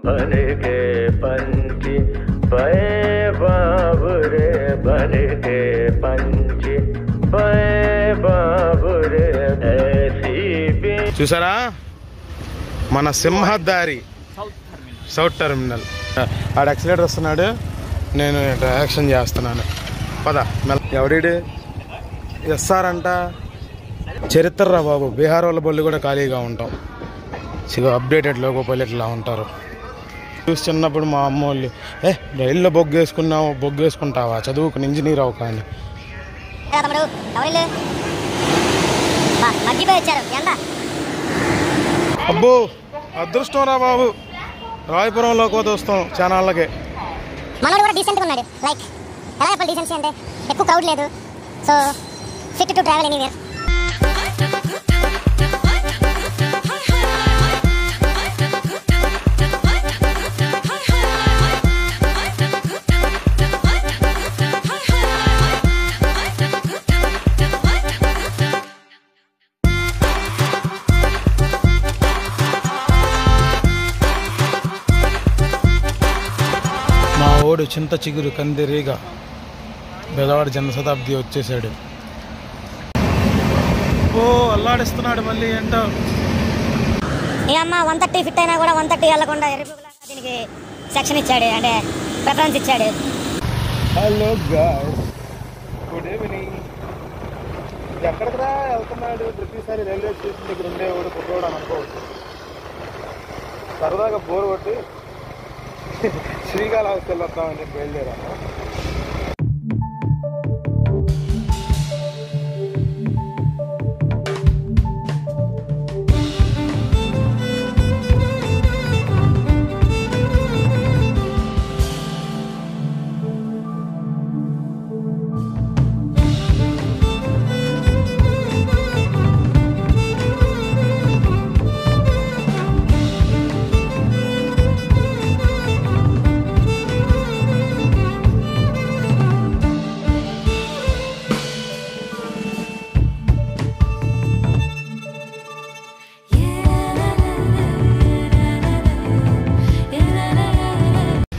बन के पंछी बहे बाबुरे बन के पंछी बहे बाबुरे ऐसी भी చూసారా మన సింహదారి సౌత్ టెర్మినల్ ఆడ యాక్సిలేటర్ వస్తున్నాడు నేను యాక్షన్ చేస్తున్నాను పద ఎవడీడు ఎస్ఆర్ అంట చరిత్ర రా బాబు బీహార్ వాళ్ళ బళ్ళు కూడా ఖాళీగా ఉంటాం అప్డేటెడ్ లోగో పల్లెట్లా ఉంటారు చూసి చిన్నప్పుడు మా అమ్మ వాళ్ళు రైల్లో బొగ్గేసుకుంటావా చదువుకుని ఇంజనీర్ అవు కానీ అబ్బో అదృష్టం రా బాబు రాయపురంలో కోతొస్తాం చానాళ్ళకే మనోడు కూడా డీసెంట్గా ఉన్నాడు లైక్ ఎలా చెప్పాలి డీసెన్సీ అంటే ఎక్కువ క్రౌడ్ లేదు so fit to travel anywhere ఓడు చింత చిగురు కందిరీగా బెదవాడ జనశతాబ్ది వచ్చేసాడు ఓ అల్లాడిస్తున్నాడు మళ్ళీ ఏంటో ఇక అమ్మ 130 ఫిట్ అయినా కూడా 130 వెళ్ళకుండా దీనికి సెక్షన్ ఇచ్చాడు అంటే ప్రిఫరెన్స్ ఇచ్చాడు. Hello guys good evening. ఎక్కడికి వెళ్తున్నాడు ప్రతిసారి రైల్వే స్టేషన్ దగ్గర ఉండేవాడు కుట్రోడు అని అనుకోవచ్చు. సరదాగా బోర్ కొట్టి శ్రీకాళహస్తి వెళ్ళొద్దామని చెప్పి బయలుదేరాను.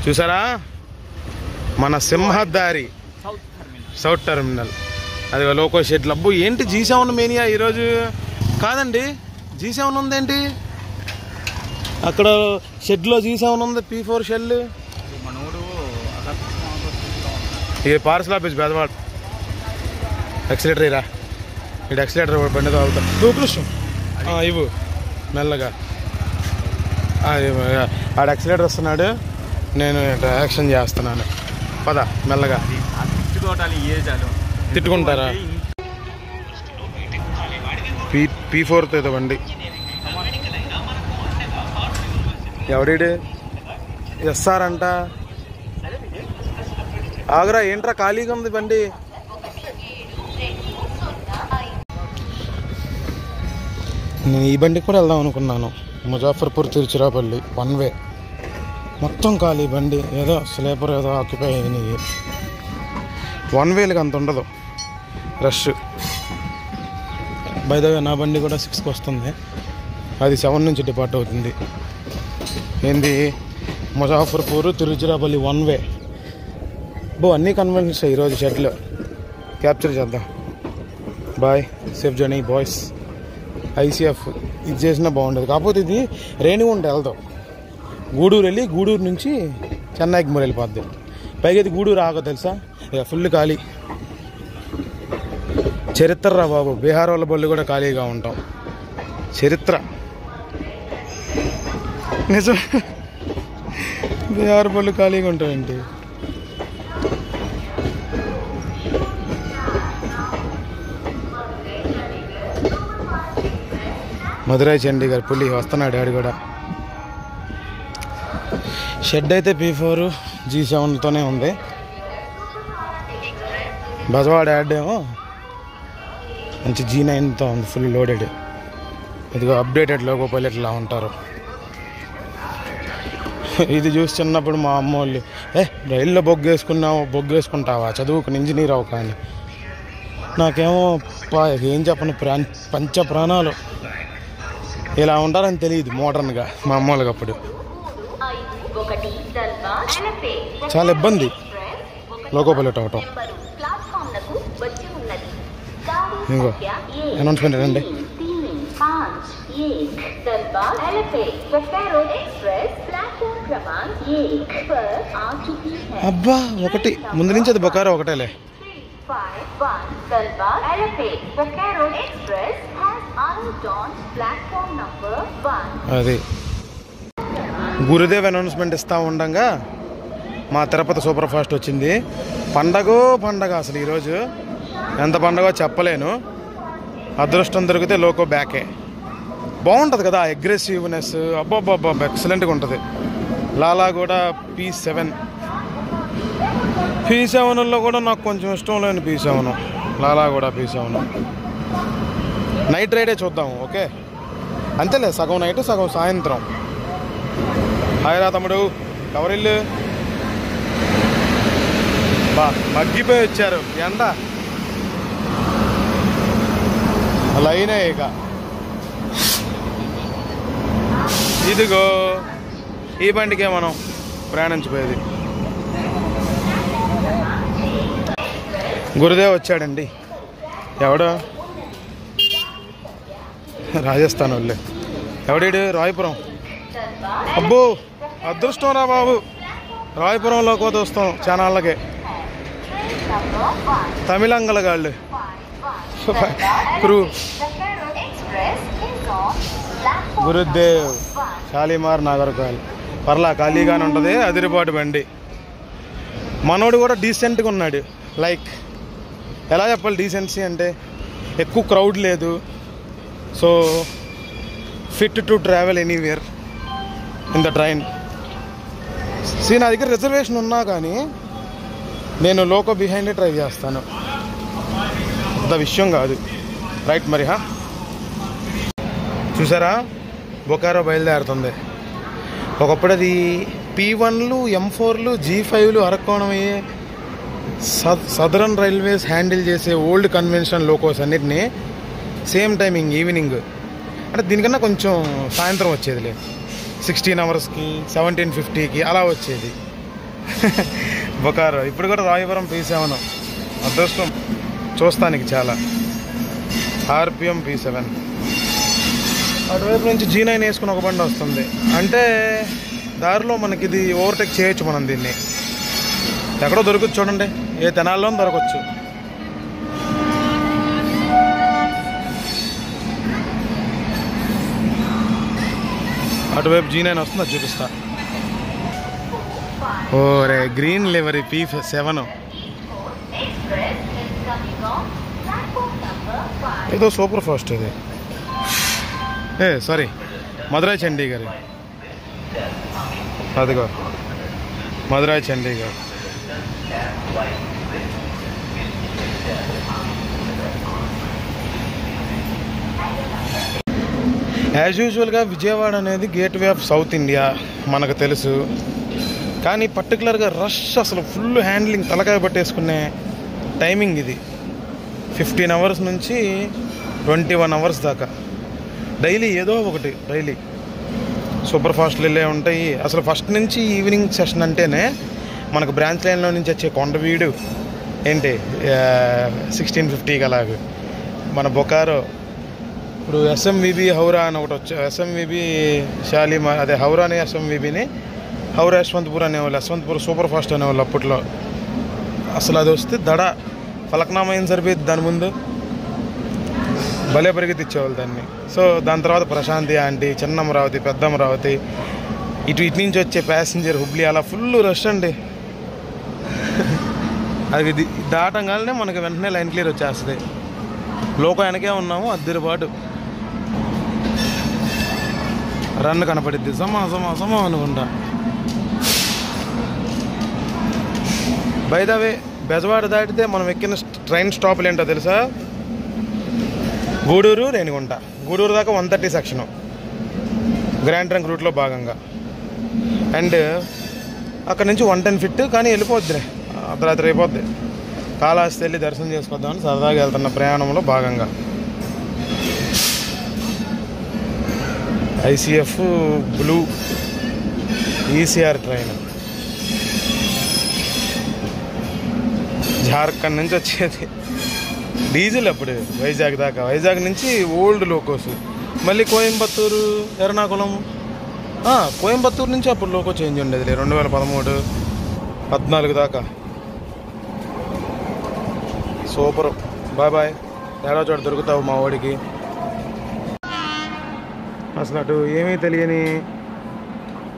చూసారా మన సింహదారి సౌత్ టెర్మినల్ అది లోకో షెడ్ లబ్బు ఏంటి G7 మేనియా ఈరోజు కాదండి. G7 ఉందేంటి అక్కడ షెడ్లో G7 ఉంది P4 షెల్ ఇది పార్సల్ ఆఫీస్ బెదవాడ. యాక్సిలేటర్ ఇరా ఇటు యాక్సిలేటర్ బండి తాగుతా కృష్ణ ఇవ్వు మెల్లగా ఆడ యాక్సిలేటర్ వస్తున్నాడు నేను యాక్షన్ చేస్తున్నాను పద మెల్లగా. తిట్టుకుంటారా P4 ఏదో బండి ఎవడీడు ఎస్ఆర్ అంట ఆగరా ఏంట్రా ఖాళీగా ఉంది బండి. నేను ఈ బండికి కూడా వెళ్దాం అనుకున్నాను. ముజాఫర్పూర్ తిరుచిరాపల్లి 1 వే మొత్తం ఖాళీ బండి. ఏదో స్లీపర్ ఏదో ఆక్యుపై అయినాయి. 1 వేలకి అంత ఉండదు రష్. బై ద వే నా బండి కూడా 6కి వస్తుంది. అది 7 నుంచి డిపార్ట్ అవుతుంది. ఏంది ముజాఫర్పూర్ తిరుచిరాపల్లి 1 వే. అన్నీ కన్వెన్షన్స్ ఈరోజు షెడ్లో క్యాప్చర్ చేద్దాం. Bye safe journey boys. ICF ఇది చేసినా బాగుండేది కాకపోతే ఇది రేణిగుంట వెళ్దాం. గూడూరు వెళ్ళి గూడూరు నుంచి చెన్నైకి మూడు వెళ్ళిపోద్ది. పైగా ఇది గూడూరు ఆగో తెలుసా ఇక ఫుల్ ఖాళీ. చరిత్ర రా బాబు బీహార్ వాళ్ళ బళ్ళు కూడా ఖాళీగా ఉంటాం. చరిత్ర నిజం బీహార్ బళ్ళు ఖాళీగా ఉంటాయండి. మధురై చండీగఢ్ పులి వస్తున్నాడు ఆడు కూడా. షెడ్ అయితే P4 G7తోనే ఉంది. బజవాడ యాడ్ ఏమో మంచి G9తో ఉంది ఫుల్ లోడెడ్. ఇదిగో అప్డేటెడ్ లోగో పల్లెట్లా ఉంటారు. ఇది చూసి చిన్నప్పుడు మా అమ్మ వాళ్ళు రైల్లో బొగ్గేసుకుంటావా చదువుకుని ఇంజనీర్ అవు కానీ నాకేమో ఏం చెప్పను పంచ ప్రాణాలు ఇలా ఉంటారని తెలియదు మోడర్న్గా మా అమ్మ వాళ్ళకి. అప్పుడు చాలా ఇబ్బంది లోకో పైలట్ అవటం. ఇంకో అనౌన్స్మెంట్ ఏంటండి, అబ్బా ఒకటి ముందు నుంచి అది బొకారో ఒకటేలే. అది గురుదేవ్ అనౌన్స్మెంట్ ఇస్తా ఉండగా మా తిరుపతి సూపర్ ఫాస్ట్ వచ్చింది. పండగ అసలు ఈరోజు ఎంత పండగో చెప్పలేను. అదృష్టం దొరికితే లోకో బ్యాకే. బాగుంటుంది కదా అగ్రెసివ్నెస్, అబ్బాబ్బాబ్బా ఎక్సలెంట్గా ఉంటుంది. లాలా కూడా P7లో కూడా నాకు కొంచెం ఇష్టం లేని P7, లాలా కూడా P7. నైట్ రైడే చూద్దాం. ఓకే అంతేలే, సగం నైట్ సగం సాయంత్రం. హాయ్ రా తమ్ముడు, ఎవరిల్లు బా మగ్గిపోయి వచ్చారు. ఎండ లైనే ఇక. ఇదిగో ఈ బండికే మనం ప్రయాణించిపోయేది. గురుదేవ్ వచ్చాడండి. ఎవడో రాజస్థాన్ వాళ్ళే. ఎవడేడు? రాయపురం. అబ్బో అదృష్టం రా బాబు, రాయపురంలో కోత వస్తాం చానాళ్ళకే. తమిళంగలగాళ్ళు గురుదేవ్ షాలిమార్ నాగర్కోయిల్ పర్లా ఖాళీగానే ఉంటుంది. అదిరిపాటు బండి. మనోడు కూడా డీసెంట్గా ఉన్నాడు. లైక్ ఎలా చెప్పాలి డీసెన్సీ అంటే, ఎక్కువ క్రౌడ్ లేదు. So fit to travel anywhere in the train. నా దగ్గర రిజర్వేషన్ ఉన్నా కానీ నేను లోకో బిహైండ్ ట్రై చేస్తాను. అంత విషయం కాదు. రైట్ మరి. చూసారా బొకారో బయలుదేరుతుంది. ఒకప్పుడు అది P1లు M4లు G5లు అరక్కోణం అయ్యే సదరన్ రైల్వేస్ హ్యాండిల్ చేసే ఓల్డ్ కన్వెన్షన్ లోకోస్ అన్నిటినీ సేమ్ టైమింగ్ ఈవినింగ్, అంటే దీనికన్నా కొంచెం సాయంత్రం వచ్చేదిలే. 16 అవర్స్కి 17:50కి అలా వచ్చేది బొకారో. ఇప్పుడు కూడా రాయపురం P7 అదృష్టం చూస్తానికి చాలా. RPM P7. అటువైపు నుంచి G9 వేసుకుని ఒక బండి వస్తుంది. అంటే దారిలో మనకి ఇది ఓవర్టేక్ చేయొచ్చు. మనం దీన్ని ఎక్కడో దొరకచ్చు చూడండి, ఏ తెనాల్లోనూ దొరకచ్చు. అటువైపు G9 వస్తుంది, అది చూపిస్తా. ఓరే గ్రీన్ లివరీ P7 ఏదో సూపర్ ఫాస్ట్ ఇది. సారీ మధురై చండీగఢ్. అదిగో మధురై చండీగఢ్. యాజ్ యూజువల్గా విజయవాడ అనేది గేట్వే ఆఫ్ సౌత్ ఇండియా మనకు తెలుసు. కానీ పర్టికులర్గా రష్ అసలు ఫుల్ హ్యాండ్లింగ్ తలకాయ పట్టేసుకునే టైమింగ్ ఇది. 15 అవర్స్ నుంచి 21 అవర్స్ దాకా డైలీ ఏదో ఒకటి. డైలీ సూపర్ ఫాస్ట్లు వెళ్ళే ఉంటాయి. అసలు ఫస్ట్ నుంచి ఈవినింగ్ సెషన్ అంటేనే మనకు బ్రాంచ్ లైన్లో నుంచి వచ్చే కొండవీడు ఏంటి 16:50కి అలాగే మన బొకారో. ఇప్పుడు SMVB హౌరా అని ఒకటి వచ్చి, SMVB షాలిమార్, అదే హౌరాని SMVBని హౌరా యశ్వంతపూర్ అనేవాళ్ళు, యశ్వంతపూర్ సూపర్ ఫాస్ట్ అనేవాళ్ళు అప్పట్లో. అసలు అది వస్తే దడ ఫలక్నామా ఏం సరిపోయింది దాని ముందు, భలే పరిగెత్తిచ్చేవాళ్ళు దాన్ని. సో దాని తర్వాత ప్రశాంతి ఆంటీ, చిన్న అమరావతి, పెద్ద అమరావతి, ఇటు నుంచి వచ్చే ప్యాసింజర్ హుబ్లీ, అలా ఫుల్ రష్ అండి. అది దాటంగానే మనకి వెంటనే లైన్ క్లియర్ వచ్చేస్తుంది. లోకో వెనకే ఉన్నాము, అద్దరిపాటు రన్ కనపడిద్ది సమా అనుకుంటా. బై ద వే బెజవాడ దాటితే మనం ఎక్కిన ట్రైన్ స్టాప్లు ఏంటో తెలుసా? గూడూరు, రేణిగుంట. గూడూరు దాకా 130 సెక్షను గ్రాండ్ ట్రంక్ రూట్లో భాగంగా. అండ్ అక్కడ నుంచి 110 ఫిట్, కానీ వెళ్ళిపోద్ది అర్ధరాత్రి అయిపోద్ది. కాళహస్తి వెళ్ళి దర్శనం చేసుకొద్దామని సరదాగా వెళ్తున్న ప్రయాణంలో భాగంగా. ICF blue ECR train Jharkhand నుంచి వచ్చేది డీజిల్ అప్పుడు వైజాగ్ దాకా. వైజాగ్ నుంచి ఓల్డ్ లోకోస్, మళ్ళీ కోయంబత్తూరు ఎర్నాకుళం. కోయంబత్తూరు నుంచి అప్పుడు లోకో చేంజ్ ఉండేది 2013, 14 దాకా. సూపర్. Bye bye. ఏడో చోట దొరుకుతావు మా వాడికి. అసలు అటు ఏమీ తెలియని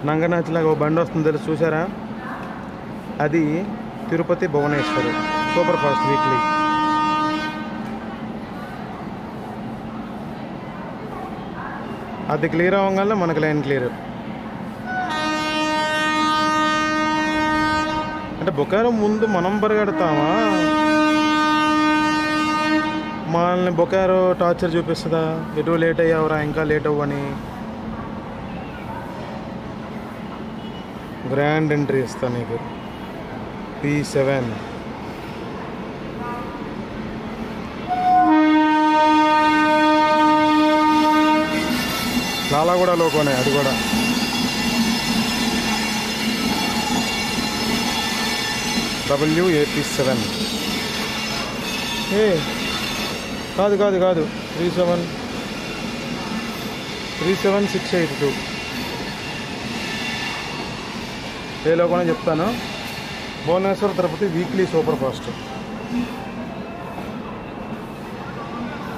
నంగనాచిలాగా ఒక బండి వస్తుంది తెలుసు, చూసారా? అది Tirupati Bhubaneswar superfast weekly. అది క్లియర్ అవ్వగానే మనకి లైన్ క్లియర్. అంటే బొకారో ముందు మనం పరిగెడతామా, మనల్ని బొకారో టార్చర్ చూపిస్తుందా? ఎటు లేట్ అయ్యావురా, ఇంకా లేట్ అవ్వని. గ్రాండ్ ఎంట్రీ ఇస్తా నీకు. P7 లాలా కూడా లోకోనే, అది కూడా. WAP7 కాదు 37682 ఏ లోకోనే చెప్తాను. Bhubaneswar Tirupati weekly superfast.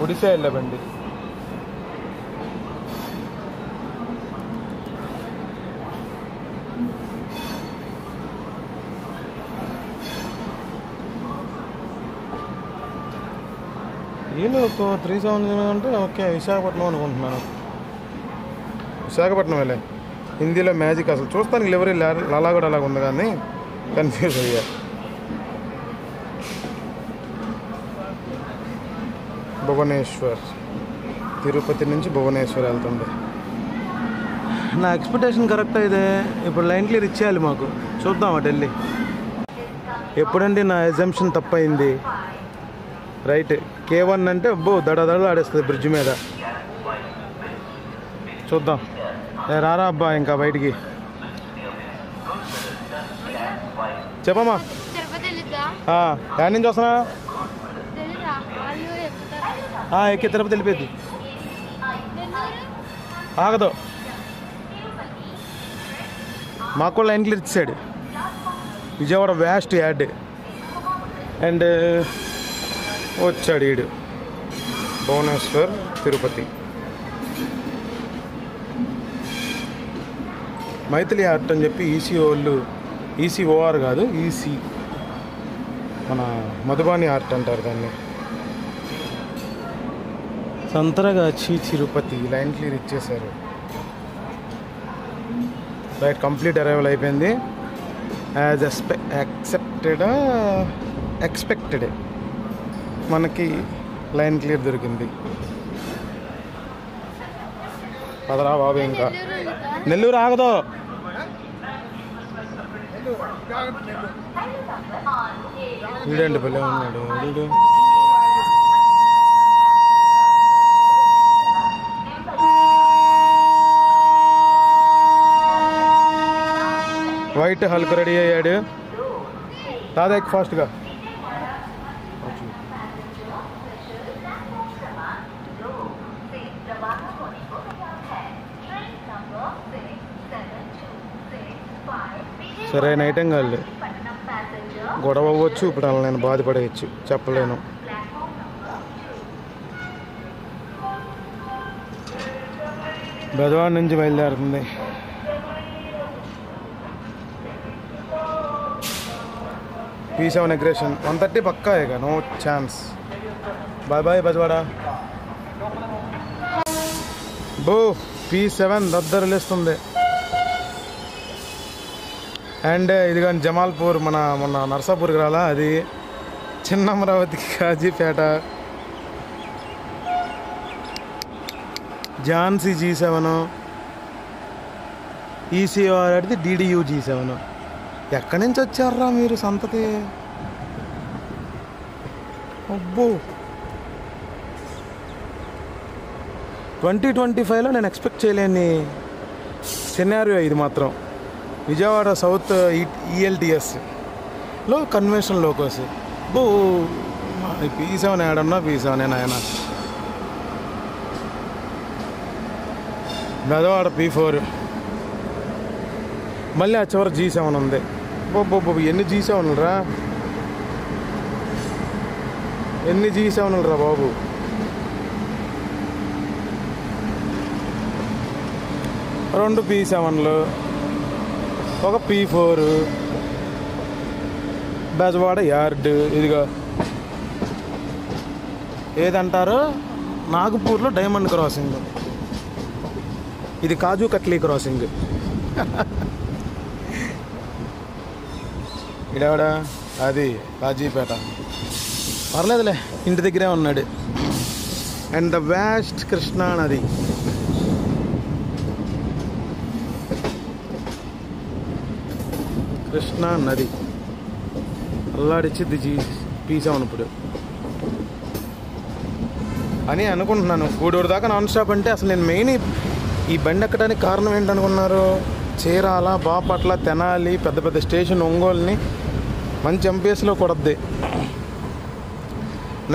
Odisha వెళ్ళే బండి. వీళ్ళు 370 అంటే ఓకే విశాఖపట్నం అనుకుంటున్నాను. విశాఖపట్నం వెళ్ళే హిందీలో మ్యాజిక్. అసలు చూస్తానికి లెవరీ లాలా కూడా అలాగ ఉంది కానీ కన్ఫ్యూజ్ అయ్యా. భువనేశ్వర్ తిరుపతి నుంచి భువనేశ్వర్ వెళ్తుంది. నా ఎక్స్పెక్టేషన్ కరెక్ట్ అయితే ఇప్పుడు లైన్ క్లియర్ ఇచ్చేయాలి మాకు. చూద్దాం అటు వెళ్ళి. ఎప్పుడండి నా ఎగ్జంప్షన్ తప్పయింది? రైట్, K1 అంటే దడ ఆడేస్తుంది బ్రిడ్జ్ మీద. చూద్దాం. రారా అబ్బా ఇంకా బయటికి. చెప్పమ్మా. ఎక్కడి నుంచి వస్తున్నా? ఎక్కి తిరుపతి వెళ్ళిపోద్ది. ఆగదు. మాకు కూడా లైన్ క్లియర్ ఇచ్చాడు. Vijayawada vast add. అండ్ వచ్చాడు ఈడు భువనేశ్వర్ తిరుపతి. మైథిలి ఆర్ట్ అని చెప్పి ఈసీ వాళ్ళు, ECOR కాదు ఈసీ, మన మధుబాని ఆర్ట్ అంటారు దాన్ని. సంతరగాచి తిరుపతి లైన్ క్లియర్ ఇచ్చేశారు. రైట్, కంప్లీట్ అరైవల్ అయిపోయింది. యాజ్ ఎక్స్పెక్టెడ్ మనకి లైన్ క్లియర్ దొరికింది. పదరా బాబు. ఇంకా నెల్లూరు ఆగదు. వీడండి భలే ఉన్నాడు వీడు. వైట్ హల్క్ రెడీ అయ్యాడు. దాదాపు ఫాస్ట్గా. సరే నైట్ ఏం కాదు, గొడవ అవ్వచ్చు. ఇప్పుడు అలా నేను బాధపడవచ్చు, చెప్పలేను. బెజవాడ నుంచి బయలుదేరుతుంది. P7 అగ్రెషన్ 130 పక్కా ఇక, no chance. Bye bye Bezawada. P7 దద్దరిల్లేస్తుంది. అండ్ ఇది కానీ జమాల్పూర్, మొన్న నర్సాపూర్కి రాలా, అది చిన్న అమరావతికి కాజీపేట. ఝాన్సీ G7, ECOR అడితే DDU G7. ఎక్కడి నుంచి వచ్చారా మీరు సంతతి? అబ్బో, 2025లో నేను ఎక్స్పెక్ట్ చేయలేని సినారియో ఇది మాత్రం. విజయవాడ సౌత్ ఈఎల్టీఎస్లో కన్వెన్షన్ లోకోస్. బో P7 ఏడన్నా P7 ఆయన. బెజవాడ P4, మళ్ళీ ఆ చివరి G7 ఉంది. బొబ్బొబ్బు ఎన్ని G7లు రా, ఎన్ని G7లు రా బాబు. రెండు P7లు, ఒక P4, బెజవాడ యార్డ్. ఇదిగో ఏదంటారు, నాగపూర్లో డైమండ్ క్రాసింగ్, ఇది కాజు కట్లీ క్రాసింగ్. ఇడవడ అది కాజీపేట. పర్లేదులే, ఇంటి దగ్గరే ఉన్నాడు. అండ్ ద వెస్ట్ కృష్ణా నది. కృష్ణా నది అల్లాడిచ్చిద్ది P7 ఇప్పుడు అని అనుకుంటున్నాను. గూడూరు దాకా నాన్ స్టాప్ అంటే అసలు నేను మెయిన్ ఈ బండి ఎక్కడానికి కారణం ఏంటనుకున్నారు? చీరాల, బాపట్ల, తెనాలి, పెద్ద పెద్ద స్టేషన్, ఒంగోలుని మంచి ఎంపీఎస్లో కొడద్ది.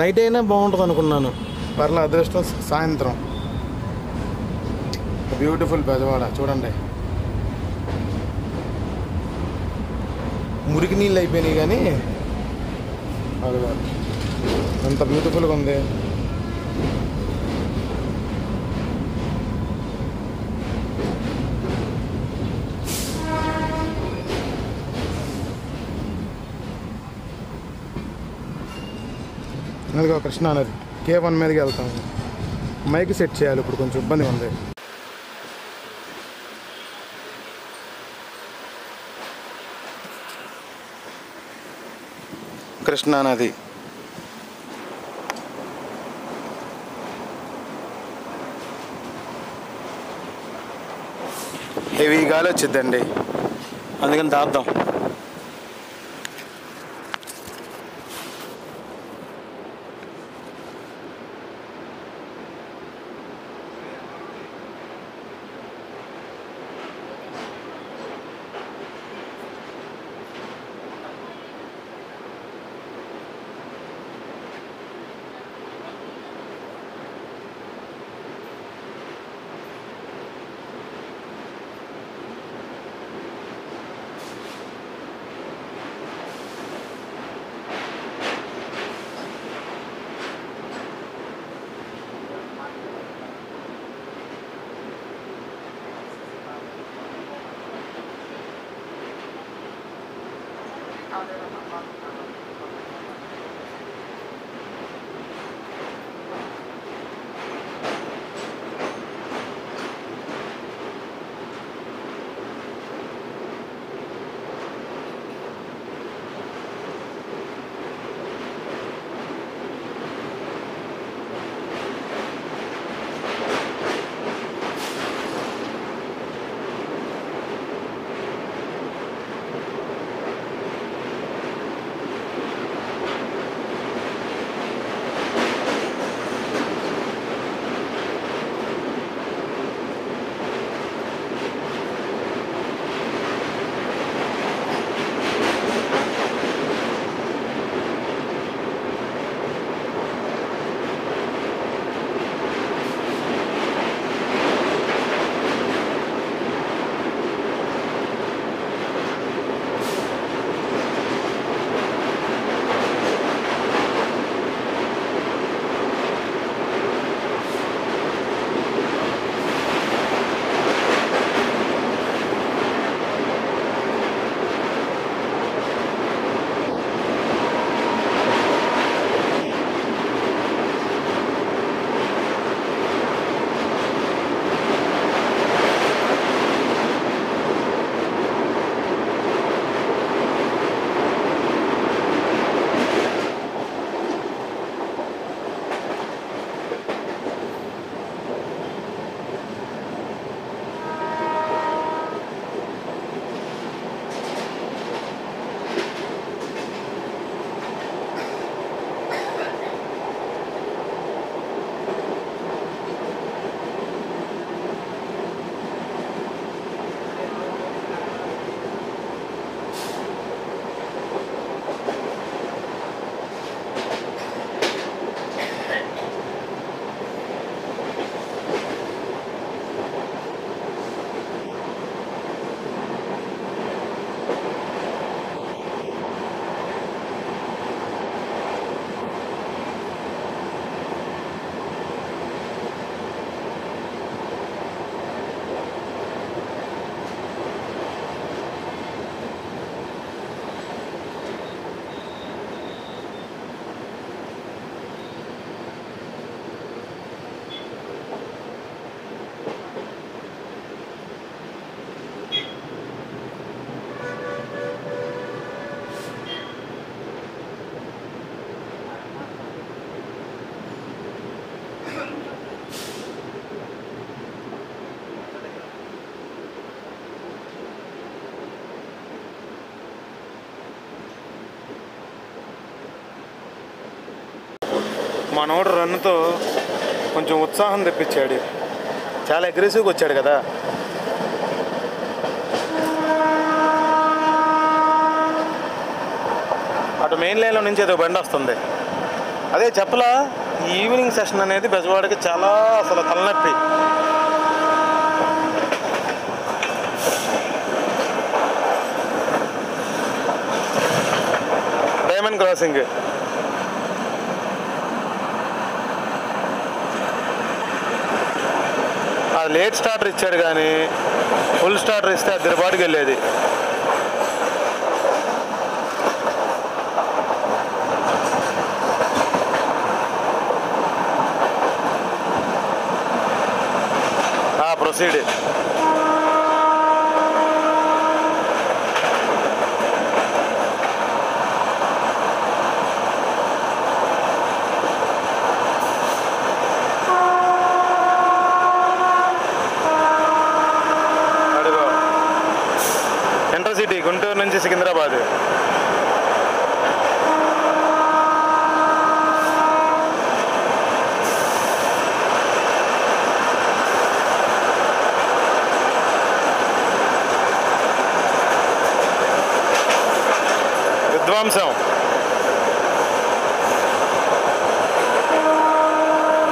నైట్ అయినా బాగుంటుంది అనుకున్నాను. పర్లే, అదృష్టం సాయంత్రం. బ్యూటిఫుల్ బెజవాడ చూడండి. మురికి నీళ్ళు అయిపోయినాయి కానీ అదిగో ఎంత బ్యూటిఫుల్గా ఉంది. అదిగో కృష్ణా నది. K1 మీదకి వెళ్తాము. మైక్ సెట్ చేయాలి, ఇప్పుడు కొంచెం ఇబ్బందిగా ఉంది. కృష్ణా నది హెవీ గాలి వచ్చిద్దండి, అందుకని దాద్దాం. మనోడు రన్నుతో కొంచెం ఉత్సాహం తెప్పించాడు. చాలా అగ్రెసివ్గా వచ్చాడు కదా. అటు మెయిన్ లైన్లో నుంచి ఏదో బండి వస్తుంది. అదే చెప్పలా, ఈ ఈవినింగ్ సెషన్ అనేది బెజవాడకి చాలా అసలు తలనొప్పి. డైమండ్ క్రాసింగ్ అది లేట్ స్టార్టర్ ఇచ్చాడు, కానీ ఫుల్ స్టార్టర్ ఇస్తే అది పాటుకి వెళ్ళేది. ప్రొసీడ్. అడుగు ఇంటర్సిటీ గుంటూరు నుంచి సికింద్రాబాద్. విధ్వంసం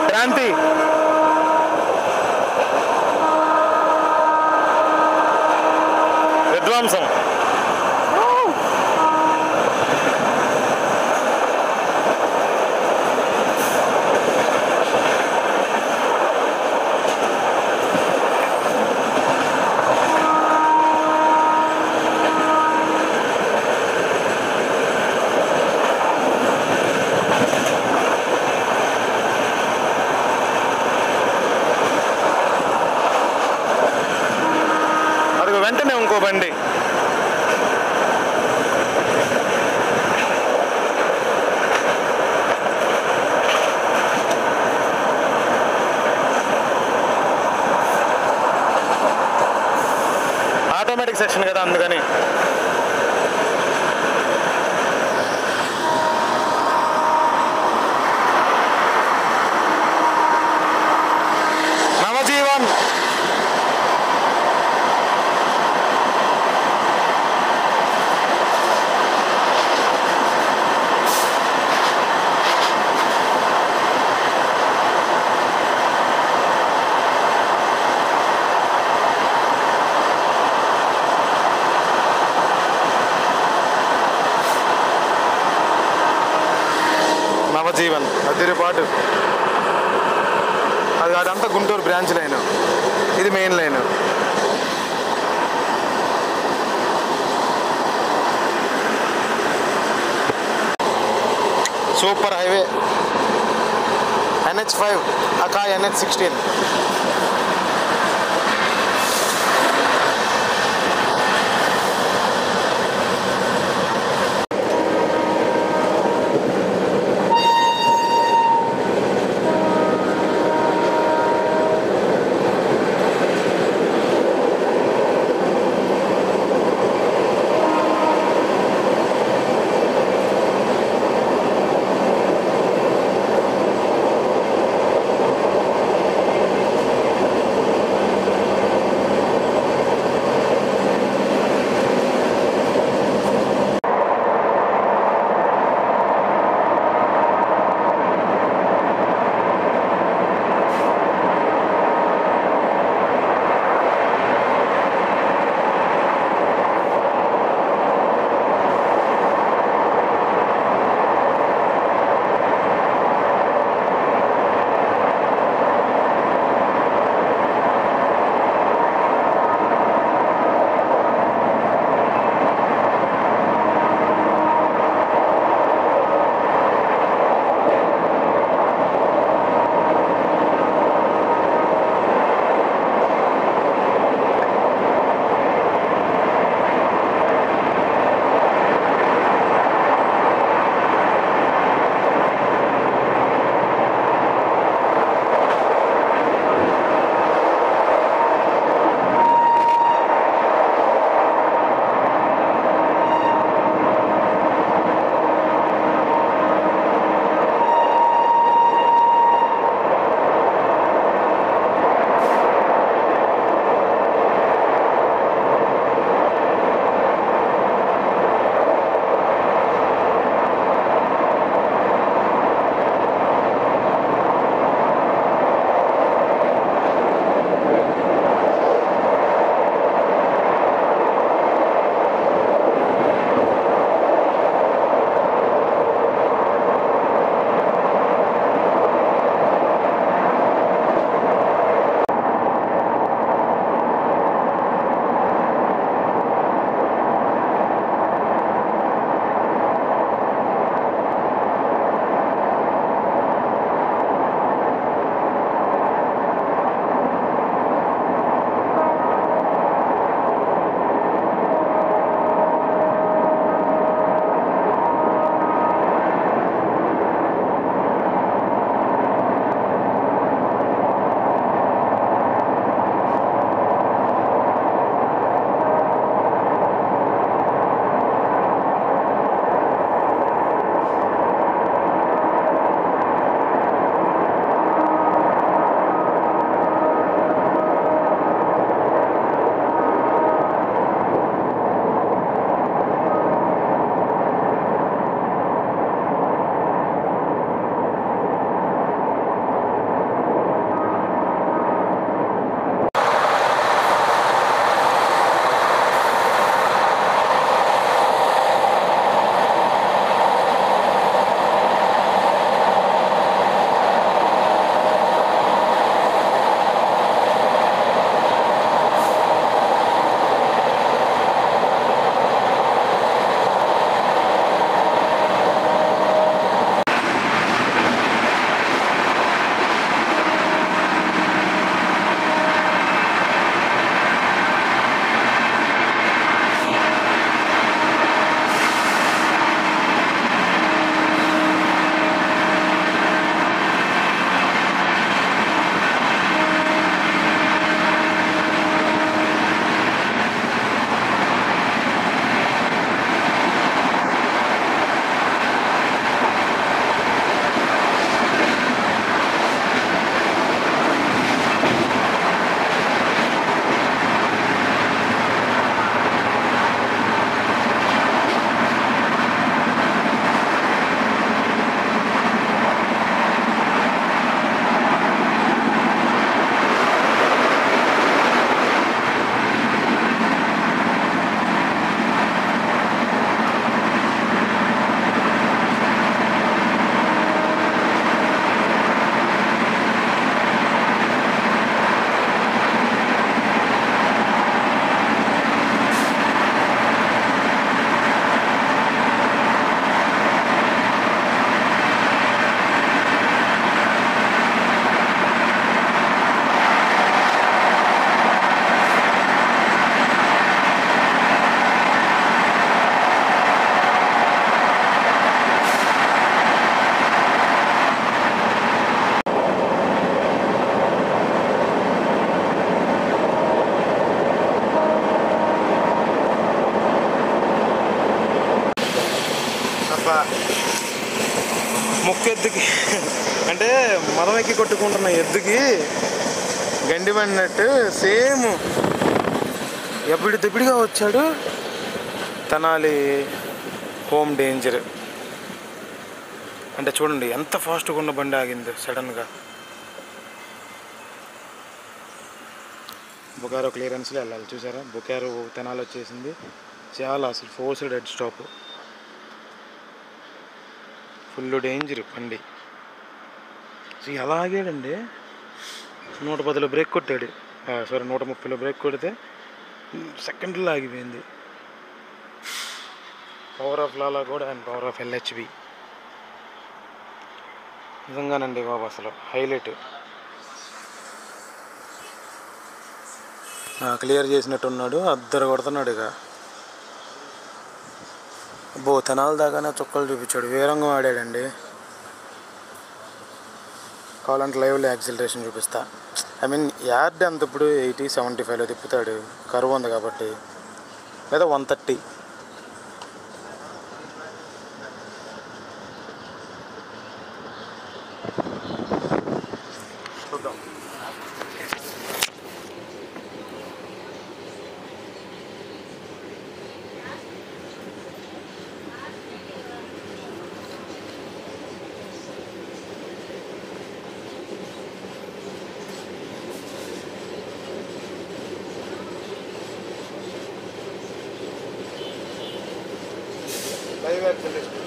క్రాంతి విధ్వంసం. వెంటనే ఇంకో బండి. ఆటోమేటిక్ సెక్షన్ కదా, అందుకని. నవజీవన్ నవజీవన్ అదిరిపాటు. అదంతా గుంటూరు బ్రాంచ్ లైన్, ఇది main line. Super highway NH5 అకా NH16. ముక్కెద్దుకి అంటే మదం ఎక్కి కొట్టుకుంటున్న ఎద్దుకి గండి పడినట్టు సేమ్ ఎప్పుడిదిప్పుడిగా వచ్చాడు. తెనాలి హోమ్ డేంజర్ అంటే చూడండి ఎంత ఫాస్ట్గా ఉన్న బండి ఆగింది సడన్గా. బొకారో క్లియరెన్స్లో వెళ్ళాలి చూసారా, బొకారో తెనాలి వచ్చేసింది. చాలా అసలు forced head stop, full danger బండి. ఎలా ఆగాడండి, 110లో బ్రేక్ కొట్టాడు, సారీ 130లో బ్రేక్ కొడితే సెకండ్లో ఆగిపోయింది. పవర్ ఆఫ్ లాలా కూడా అండ్ పవర్ ఆఫ్ ఎల్హెచ్బి నిజంగానండి బాబు అసలు హైలైట్. క్లియర్ చేసినట్టున్నాడు, అద్దరు కొడుతున్నాడు. ఇక తెనాలి దాకానే చుక్కలు చూపించాడు, వీరంగం ఆడాడండి. కావాలంటే లైవ్లో యాక్సిలరేషన్ చూపిస్తా. ఐ మీన్ యార్డ్ అంత ఇప్పుడు 80-75లో తిప్పుతాడు, కరువు ఉంది కాబట్టి, లేదా 130. చూద్దాం. లైవ్ యాక్సిలరేషన్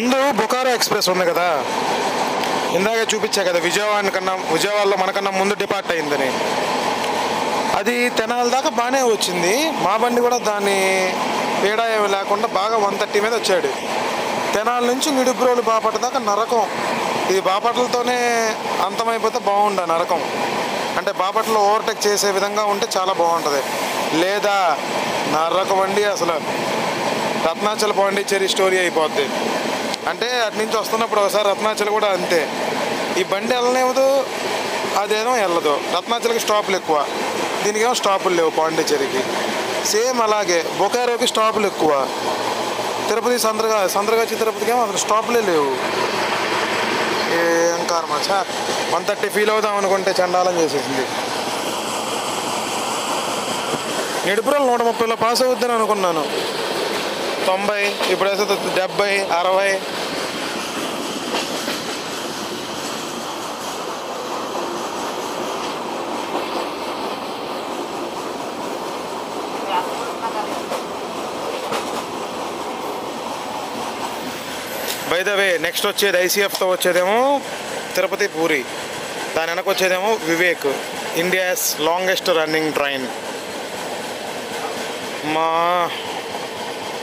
ముందు బొకారో ఎక్స్ప్రెస్ ఉంది కదా, ఇందాకే చూపించా కదా, విజయవాడలో మనకన్నా ముందు డిపార్ట్ అయిందని. అది తెనాలి దాకా బాగానే వచ్చింది. మా బండి కూడా దాన్ని తేడా ఏమి లేకుండా బాగా 130 మీద వచ్చాడు. తెనాలి నుంచి నిడుబ్రోలు బాపట్ల దాకా నరకం. ఇది బాపట్లతోనే అంతమైపోతే బాగుండు నరకం. అంటే బాపట్లలో ఓవర్టేక్ చేసే విధంగా ఉంటే చాలా బాగుంటుంది. లేదా నరకం బండి అసలు రత్నాచల పాండిచ్చేరి స్టోరీ అయిపోద్ది. అంటే అటు నుంచి వస్తున్నప్పుడు ఒకసారి రత్నాచల కూడా అంతే. ఈ బండి వెళ్ళనేవదు, అదేమో వెళ్ళదు. రత్నాచలకి స్టాపులు ఎక్కువ, దీనికేమో స్టాపులు లేవు. పాండిచ్చేరికి సేమ్ అలాగే బొకారోకి స్టాపులు ఎక్కువ. తిరుపతి సంద్రగాచి తిరుపతికి ఏమో అసలు స్టాపులే లేవు. ఏం కారమా సార్ 130 ఫీల్ అవుదాం అనుకుంటే చండాలం చేసేసింది. నిడుపురం 130లో పాస్ అవుద్దని అనుకున్నాను. 90 ఇప్పుడు వేస్తే 70, 60. బై ద వే నెక్స్ట్ వచ్చేది ఐసీఎఫ్తో వచ్చేదేమో తిరుపతి పూరి, దాని వెనక వచ్చేదేమో Vivek, India's longest running train. మా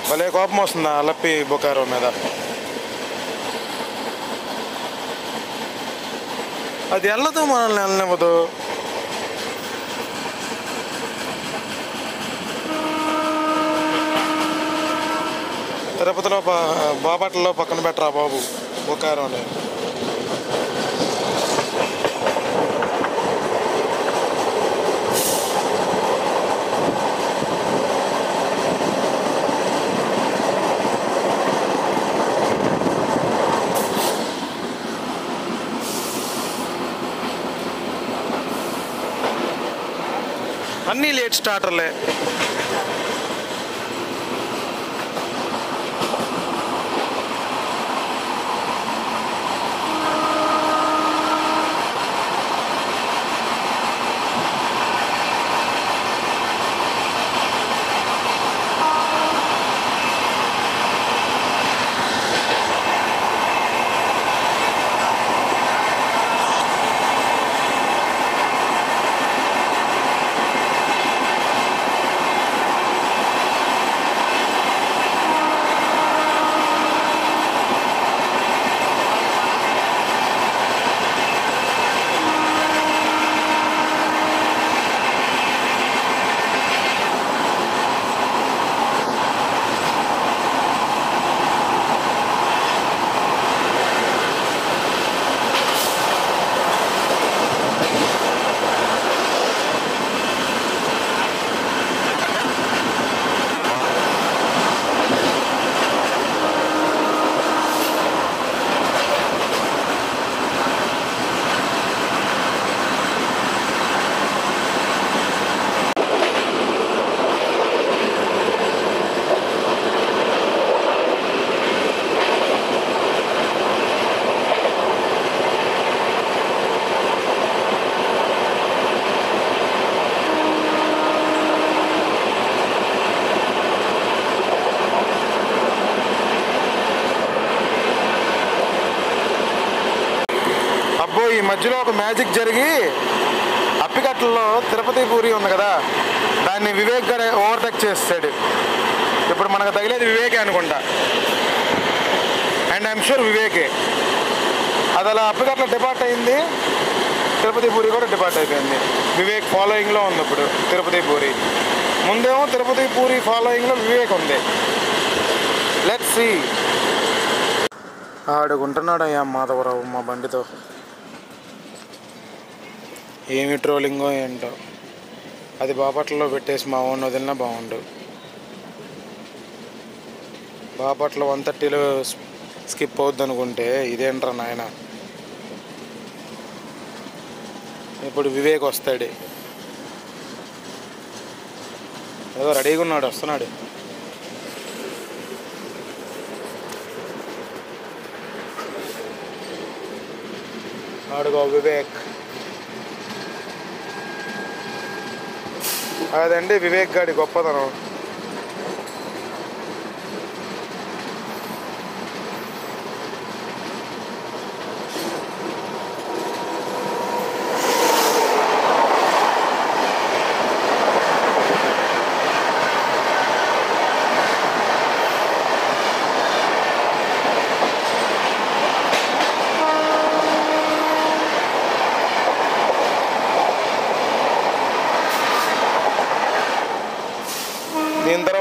భలే కోపం వస్తుంది అలప్పి బొకారో మీద. అది వెళ్ళదు, మనల్ని వెళ్ళనివ్వదు. తిరుపతిలో బాపట్లలో పక్కన పెట్టరా బాబు బొకారోని. అన్నీ లేట్ స్టార్టర్లే. ఈ మధ్యలో ఒక మ్యాజిక్ జరిగి అప్పికట్లలో తిరుపతి పూరి ఉంది కదా, దాన్ని వివేక్ గారు ఓవర్టేక్ చేస్తాడు. ఇప్పుడు మనకు తగిలేది వివేకే అనుకుంటా, అండ్ ఐఎమ్ షూర్ వివేకే. అది అలా అప్పికట్ల డిపార్ట్ అయింది, తిరుపతి పూరి కూడా డిపార్ట్ అయిపోయింది. వివేక్ ఫాలోయింగ్లో ఉంది ఇప్పుడు తిరుపతి పూరి. ముందేమో తిరుపతి పూరి ఫాలోయింగ్లో వివేక్ ఉంది. Let's see. ఆడుకుంటున్నాడు అయ్యా మాధవరావు మా బండితో. ఏమి ట్రోలింగో ఏంటో. అది బాపట్లలో పెట్టేసి మా ఓన్ వదిలినా బాగుండు. బాపట్ల 130లో స్కిప్ అవుద్ది అనుకుంటే ఇదేంట్రా నాయన. ఇప్పుడు వివేక్ వస్తాడు, ఏదో రెడీగా ఉన్నాడు, వస్తున్నాడు. ఆడుగో వివేక్. అదండి వివేక్ గాడి గొప్పతనం.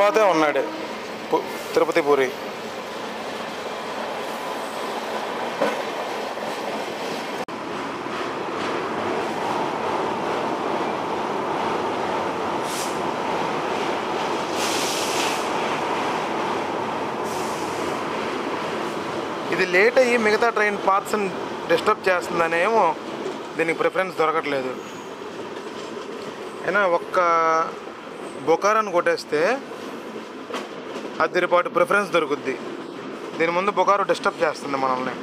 తర్వాతే ఉన్నాడు తిరుపతి పూరి. ఇది లేట్ అయ్యి మిగతా ట్రైన్ పార్ట్స్ని డిస్టర్బ్ చేస్తుందనేమో దీనికి ప్రిఫరెన్స్ దొరకట్లేదు. అయినా ఒక్క బొకారాన్ని కొట్టేస్తే అదిరిపాటు ప్రిఫరెన్స్ దొరుకుద్ది. దీని ముందు బొకారో డిస్టర్బ్ చేస్తుంది మనల్ని.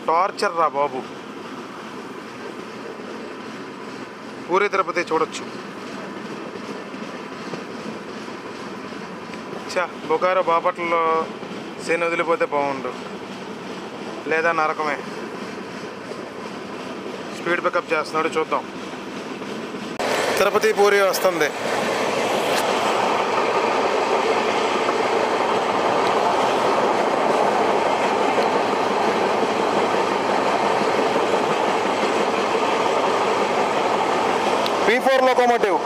టార్చర్ రా బాబు. పూరి తిరుపతి చూడొచ్చు. బొకారో బాపట్లలో సీన్ వదిలిపోతే బాగుండు, లేదా నరకమే. స్పీడ్ పికప్ చేస్తున్నాడు, చూద్దాం. తిరుపతి పూరి వస్తుంది. P4 locomotive.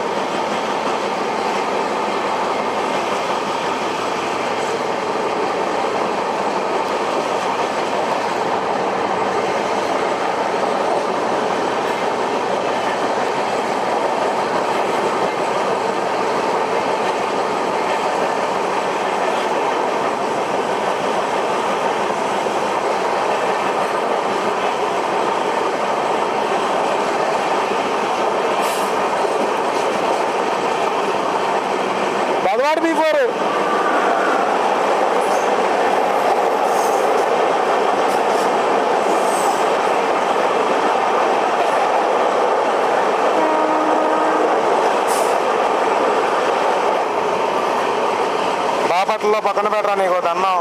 P4 బాపట్లలో పక్కన పెట్టరా నీకు దన్నం.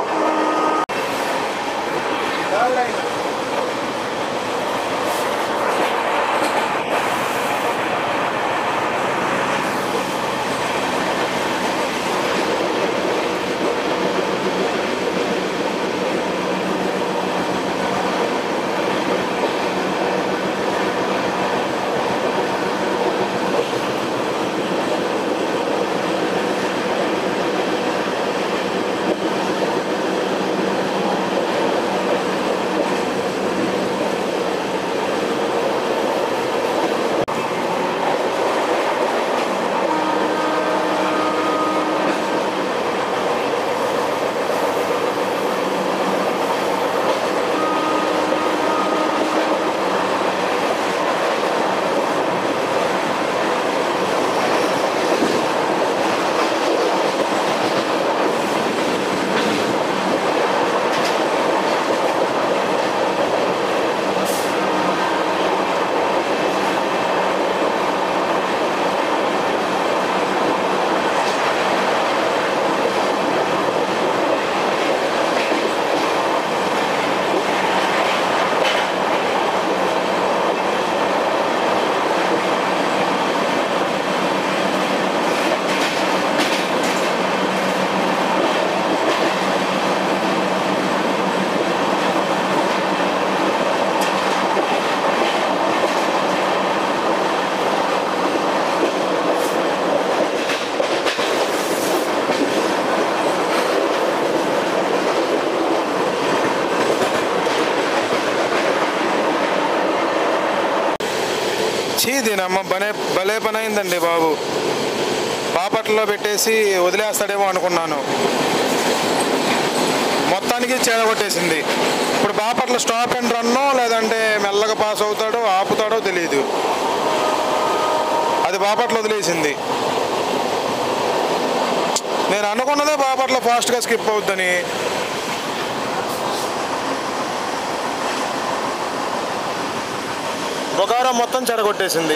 దీనమ్మ భలే పని అయిందండి బాబు. బాపట్లలో పెట్టేసి వదిలేస్తాడేమో అనుకున్నాను, మొత్తానికి చెడగొట్టేసింది. ఇప్పుడు బాపట్ల స్టాప్ అండ్ రన్నో లేదంటే మెల్లగా పాస్ అవుతాడో ఆపుతాడో తెలియదు. అది బాపట్ల వదిలేసింది. నేను అనుకున్నదే బాపట్ల ఫాస్ట్గా స్కిప్ అవుద్దని. బొకారో మొత్తం చెడగొట్టేసింది.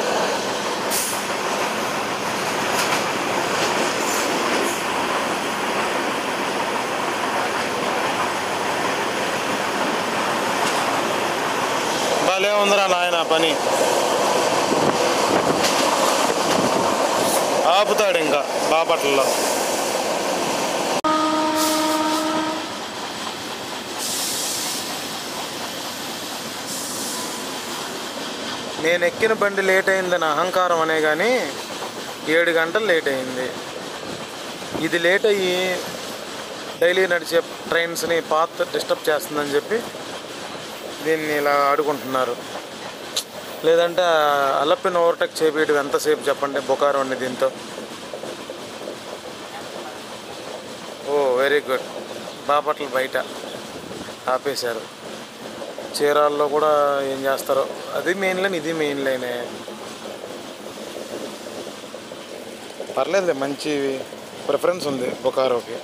భలే ఉందిరా నాయన పని. ఆపుతాడు ఇంకా బాపట్లలో. నేను ఎక్కిన బండి లేట్ అయిందని అహంకారం అనే కానీ 7 గంటలు లేట్ అయింది. ఇది లేట్ అయ్యి డైలీ నడిచే ట్రైన్స్ని పాత్ డిస్టర్బ్ చేస్తుందని చెప్పి దీన్ని ఇలా ఆడుకుంటున్నారు. లేదంటే అలప్పిని ఓవర్టేక్ చేపించడం ఎంతసేపు చెప్పండి బొకారో అండి దీంతో. ఓ వెరీ గుడ్. బాపట్ల బయట ఆపేశారు. చీరాల్లో కూడా ఏం చేస్తారో. అది మెయిన్ లైన్, ఇది మెయిన్ లైనే. పర్లేదులే, మంచి ప్రిఫరెన్స్ ఉంది బొకారోకి.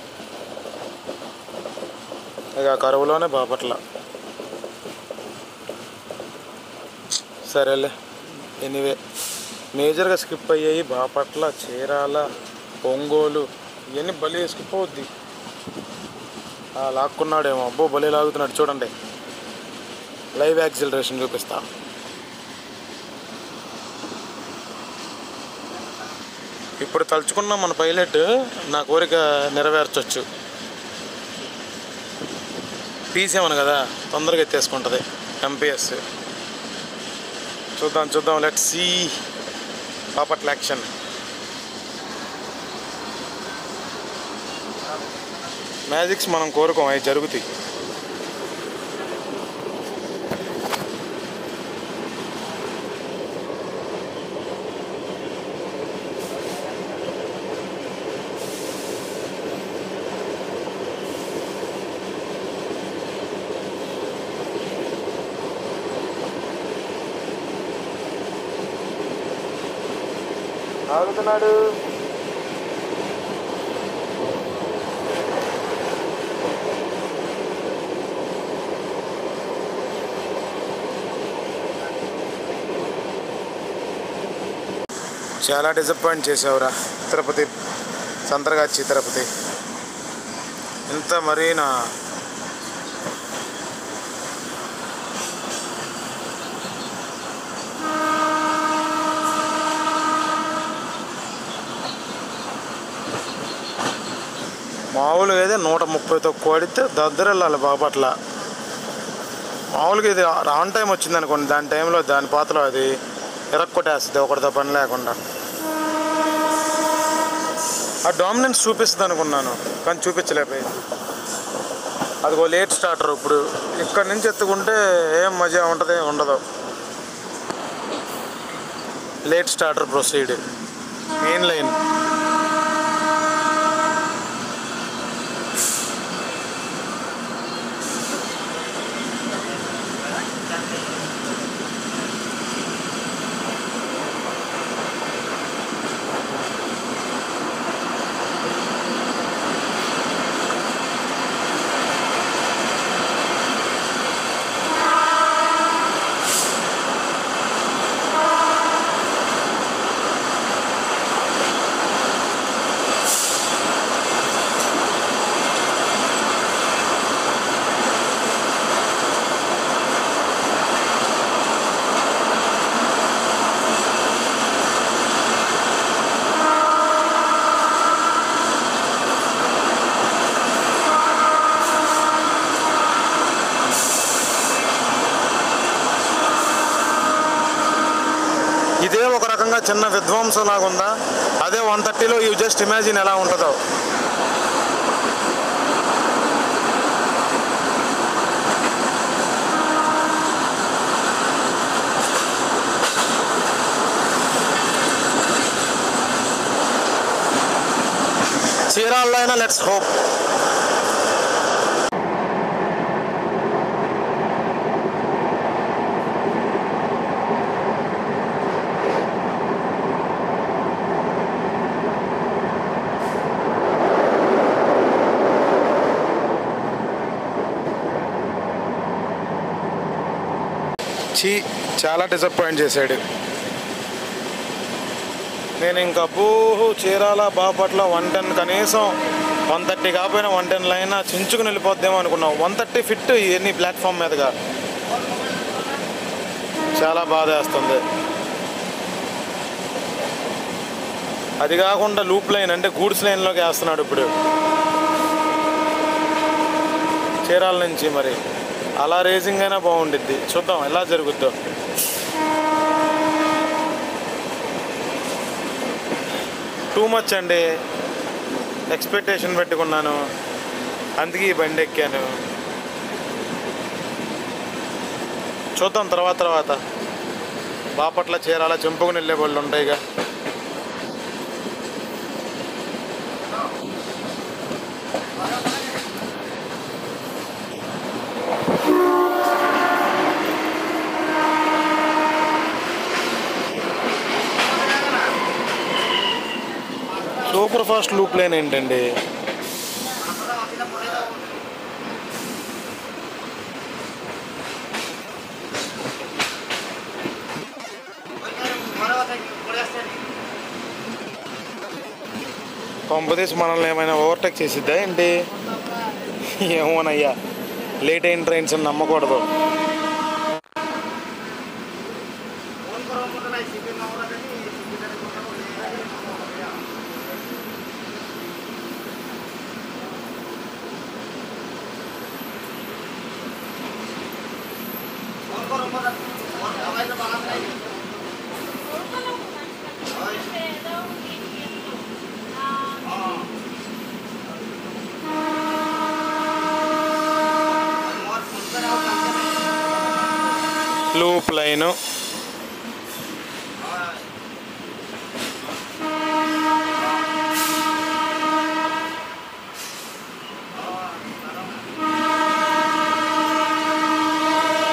ఇక కరువులోనే బాపట్ల. సరేలే, ఎనీవే మేజర్గా స్కిప్ అయ్యాయి. బాపట్ల, చీరాల, ఒంగోలు ఇవన్నీ బలి స్కిప్ అవుద్ది. లాక్కున్నాడేమో. అబ్బో బలి లాగుతున్నాడు చూడండి. లైవ్ యాక్సిలరేషన్ చూపిస్తా. ఇప్పుడు తలుచుకున్న మన పైలట్ నా కోరిక నెరవేర్చొచ్చు. పీసేమను కదా, తొందరగా ఎత్తేసుకుంటుంది ఎంపీఎస్. చూద్దాం let's see Bapatla action. Magics మనం కోరుకోం, అవి జరుగుతాయి. ఆగుతున్నాడు. చాలా డిసప్పాయింట్ చేసావురా తిరుపతి, సంతరగాచి తిరుపతి. ఇంత మరీనా? మామూలుగా అయితే 130 తక్కువ అడితే దద్దరెళ్ళాలి బాపట్ల. మామూలుగా ఇది ఆన్ టైం వచ్చింది అనుకోండి, దాని టైంలో దాని పాతలో అది ఎరక్కొట్టేస్తుంది ఒకటితో పని లేకుండా. ఆ డామినెన్స్ చూపిస్తుంది అనుకున్నాను, కానీ చూపించలేకపోయింది. అదిగో లేట్ స్టార్టర్. ఇప్పుడు ఇక్కడి నుంచి ఎత్తుకుంటే ఏం మజా ఉంటుంది, ఉండదు. Late starter proceed. Main line. ఇదే ఒక రకంగా చిన్న విధ్వంసం లాగా ఉందా? అదే 130లో యూ జస్ట్ ఇమాజిన్ ఎలా ఉంటుందో. చీరాల్లో అయినా లెట్స్ హోప్. చాలా డిసప్పాయింట్ చేశాడు. నేను ఇంకా చీరాల బాపట్ల 110 కనీసం 130 కాకపోయినా 110 లైన్ చించుకుని వెళ్ళిపోద్దేమో అనుకున్నాం. 130 ఫిట్ ఎన్ని ప్లాట్ఫామ్ మీదగా. చాలా బాధ వేస్తుంది. అది కాకుండా లూప్ లైన్ అంటే గూడ్స్ లైన్లోకి వేస్తున్నాడు ఇప్పుడు చీరాల నుంచి. మరి అలా రేసింగ్ అయినా బాగుండిద్ది. చూద్దాం ఎలా జరుగుద్దో. టూ మచ్ అండి. ఎక్స్పెక్టేషన్ పెట్టుకున్నాను, అందుకే ఈ బండి ఎక్కాను. చూద్దాం తర్వాత బాపట్ల, చీరాల, చెంపుకుని వెళ్ళే వాళ్ళు ఉంటాయిగా. సూపర్ ఫాస్ట్ లూప్ లైన్ ఏంటండి? కొంపదీసి మనల్ని ఏమైనా ఓవర్టేక్ చేసిద్దా ఏంటి? ఏమోనయ్యా, లేట్ అయిన ట్రైన్స్ అని నమ్మకూడదు. లూప్ లైను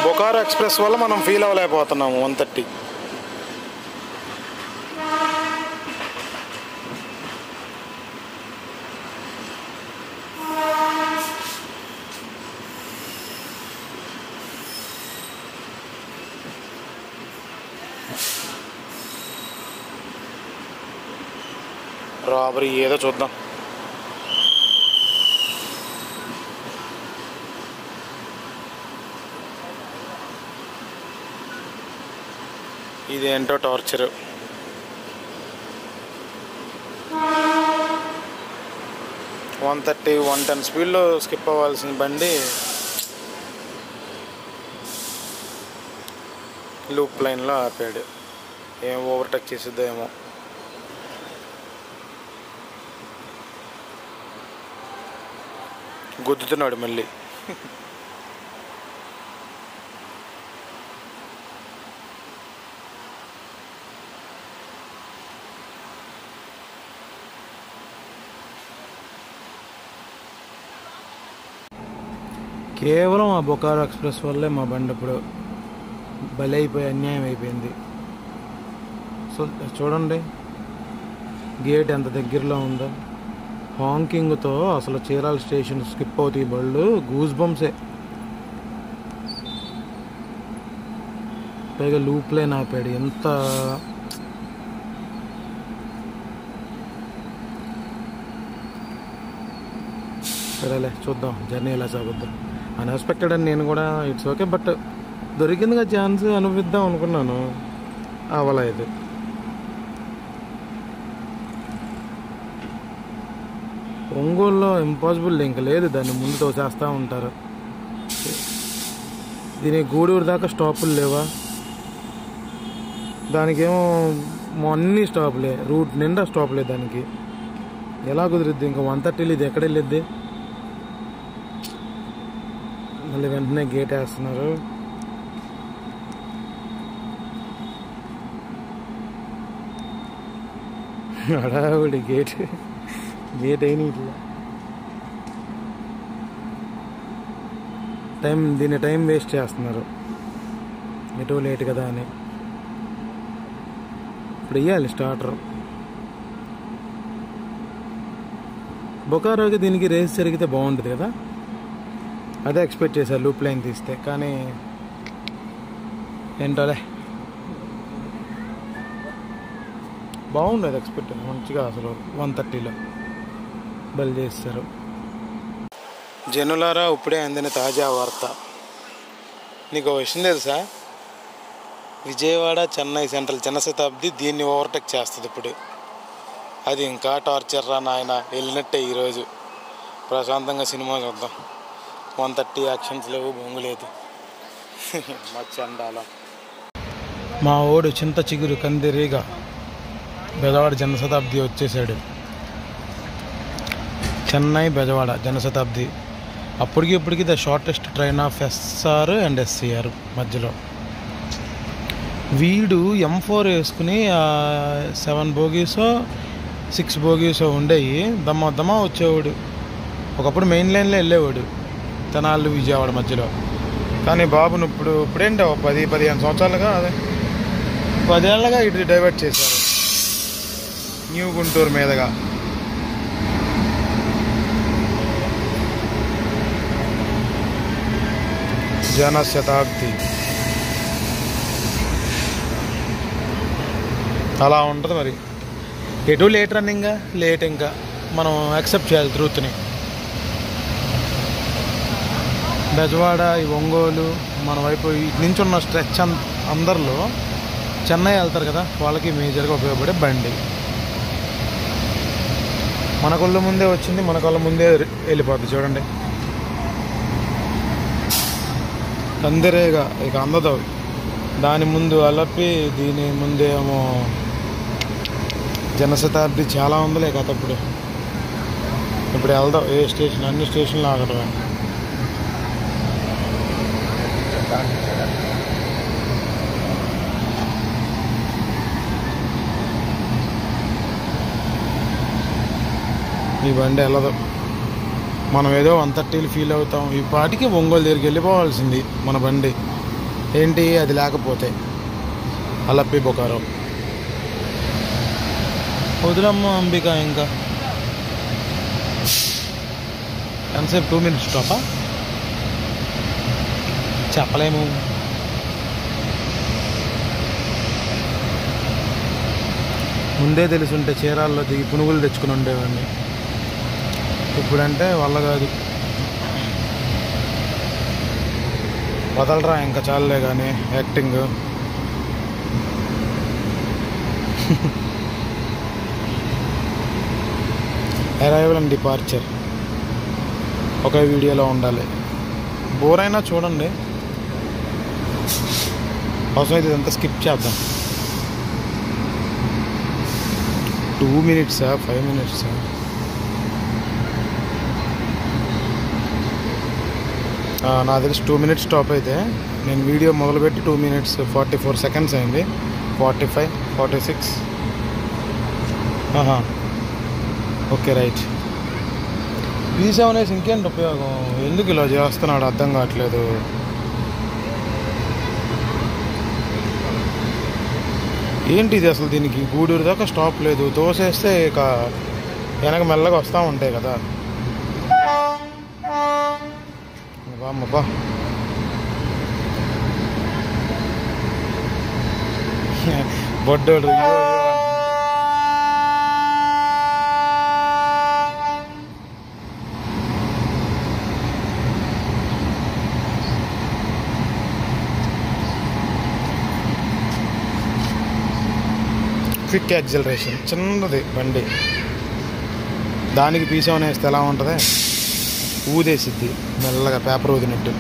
బొకారో ఎక్స్ప్రెస్ వల్ల మనం ఫీల్ అవ్వలేకపోతున్నాము 130. రాబరీ ఏదో చూద్దాం. ఇదేంటో టార్చర్. వన్ 110 స్పీడ్లో స్కిప్ అవ్వాల్సిన బండి లూప్ లైన్లో ఆపాడు. ఏం ఓవర్టేక్ చేసిద్దో ఏమో. గుద్దుతున్నాడు మళ్ళీ. కేవలం ఆ బొకారో ఎక్స్ప్రెస్ వల్లే మా బండి ఇప్పుడు బలైపోయి అన్యాయం అయిపోయింది. సో చూడండి గేట్ ఎంత దగ్గరలో ఉందో. హాంకింగ్తో అసలు చీరాల స్టేషన్ స్కిప్ అవుతాయి బళ్ళు. గూస్ బంప్సే. పైగా లూప్ లైన్ ఆపాడు. ఎంత సరేలే చూద్దాం జర్నీ ఎలా సాగుద్దాం. అన్ఎక్స్పెక్టెడ్ అని నేను కూడా ఇట్స్ ఓకే, బట్ దొరికిందిగా ఛాన్స్ అనుభవిద్దాం అనుకున్నాను, అవ్వలేదు. ఒంగోలులో ఇంపాసిబుల్ ఇంకా లేదు, దాన్ని ముందు తోసేస్తూ ఉంటారు. దీనికి గూడూరు దాకా స్టాపులు లేవా? దానికేమో అన్ని స్టాపులే, రూట్ నిండా స్టాపులే. దానికి ఎలా కుదిరిద్ది? ఇంకా 130 ఇది ఎక్కడ వెళ్ళిద్ది? మళ్ళీ వెంటనే గేట్ వేస్తున్నారు. హడావుడి గేట్ అయిన ఇట్లా దీన్ని టైం వేస్ట్ చేస్తున్నారు, ఎటో లేట్ కదా అని. ఇప్పుడు ఇవ్వాలి స్టార్టర్. బొకారోకి దీనికి రేస్ జరిగితే బాగుంటుంది కదా, అదే ఎక్స్పెక్ట్ చేశారు లూప్ లైన్ తీస్తే. కానీ ఏంటోలే, బాగుండేది ఎక్స్పెక్ట్ మంచిగా. అసలు 130లో బలి చేస్తారు. జనులారా, ఇప్పుడే అందిన తాజా వార్త. నీకు విషయం తెలుసా? విజయవాడ చెన్నై సెంట్రల్ చిన్న శతాబ్ది దీన్ని ఓవర్టేక్ చేస్తుంది ఇప్పుడు. అది ఇంకా టార్చర్ రా నాయన. వెళ్ళినట్టే ఈరోజు ప్రశాంతంగా సినిమా చూద్దాం. 130 యాక్షన్స్ లేవు, బొంగులేదు. మచ్చండాల మా ఓడు చింత చిగురు కందిరీగా బెదవాడ జన శతాబ్ది వచ్చేసాడు. చెన్నై బెజవాడ జనశతాబ్ది. అప్పటికి ఇప్పటికి the shortest train of SR and SCR మధ్యలో. వీడు M4 వేసుకుని 7 బోగీసో 6 బోగీసో ఉండేవి. దమ్మ వచ్చేవాడు. ఒకప్పుడు మెయిన్ లైన్లో వెళ్ళేవాడు తెనాలి విజయవాడ మధ్యలో. కానీ బాబును ఇప్పుడేంటో 10-15 సంవత్సరాలుగా, అదే 10 ఏళ్ళగా ఇటు డైవర్ట్ చేశారు న్యూ గుంటూరు మీదుగా. జనశతాబ్ది అలా ఉంటుంది మరి. ఎటు లేట్ రన్నింగ్గా లేట్, ఇంకా మనం యాక్సెప్ట్ చేయాలి ట్రూత్ని. బెజవాడ, ఈ ఒంగోలు మన వైపు ఇటు నుంచి ఉన్న స్ట్రెచ్ అందరిలో చెన్నై వెళ్తారు కదా, వాళ్ళకి మేజర్గా ఉపయోగపడే బండి. మన కళ్ళ ముందే వచ్చింది, మన కళ్ళ ముందే వెళ్ళిపోద్ది. చూడండి, కందిరేగా ఇక అందదు. దాని ముందు అలపి, దీని ముందేమో జనశతాబ్ది. చాలా ఉందిలే కథ. ఇప్పుడు వెళ్దాం ఏ స్టేషన్, అన్ని స్టేషన్లు ఆగటమే. ఈ బండి వెళ్ళదు. మనం ఏదో 130 ఫీల్ అవుతాం. ఈ పాటికి ఒంగోలు దగ్గరికి వెళ్ళిపోవాల్సింది మన బండి. ఏంటి అది లేకపోతే అలప్పి బొకారో. వదిలమ్మ అంబిక. ఇంకా ఎంతసేపు? 2 minutes స్టాపా? చెప్పలేము. ముందే తెలుసుంటే చీరాల్లో దిగి పునుగులు తెచ్చుకుని ఉండేవాడిని. ఇప్పుడంటే వల్ల కాదు. వదలరా ఇంకా చాలే కానీ యాక్టింగ్. అరైవల్ అండ్ డిపార్చర్ ఒకే వీడియోలో ఉండాలి. బోర్ అయినా చూడండి, అవసరమైతే ఇదంతా స్కిప్ చేద్దాం. 2 minutes 5 minutes? నాకు తెలిసి 2 minutes స్టాప్. అయితే నేను వీడియో మొదలుపెట్టి 2 minutes 44 seconds అయింది. 45, 46. Okay right. P7 ఇంకేంటి ఉపయోగం? ఎందుకు ఇలా చేస్తున్నాడు అర్థం కావట్లేదు. ఏంటిది అసలు? దీనికి గూడూరు దాకా స్టాప్ లేదు. తోసేస్తే ఇక వెనక మెల్లగా వస్తూ ఉంటాయి కదా. అమ్మబ్బా, బొడ్డోడు. క్విక్ యాక్సిలరేషన్, చిన్నది బండి. దానికి P7 వేస్తే ఎలా ఉంటుంది? ఊదేసిద్ది మెల్లగా, పేపర్ ఊదినట్టు.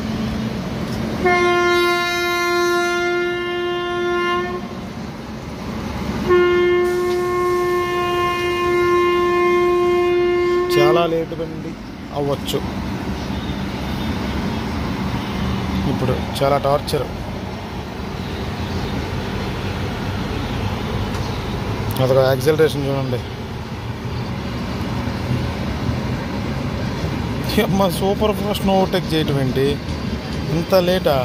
చాలా లేట్ బండి అవ్వచ్చు. ఇప్పుడు చాలా టార్చర్. అదొక యాక్సిలరేషన్ చూడండి. అమ్మ, సూపర్ ఫాస్ట్ ఓవర్టేక్ చేయటం ఏంటి? ఇంత లేటా?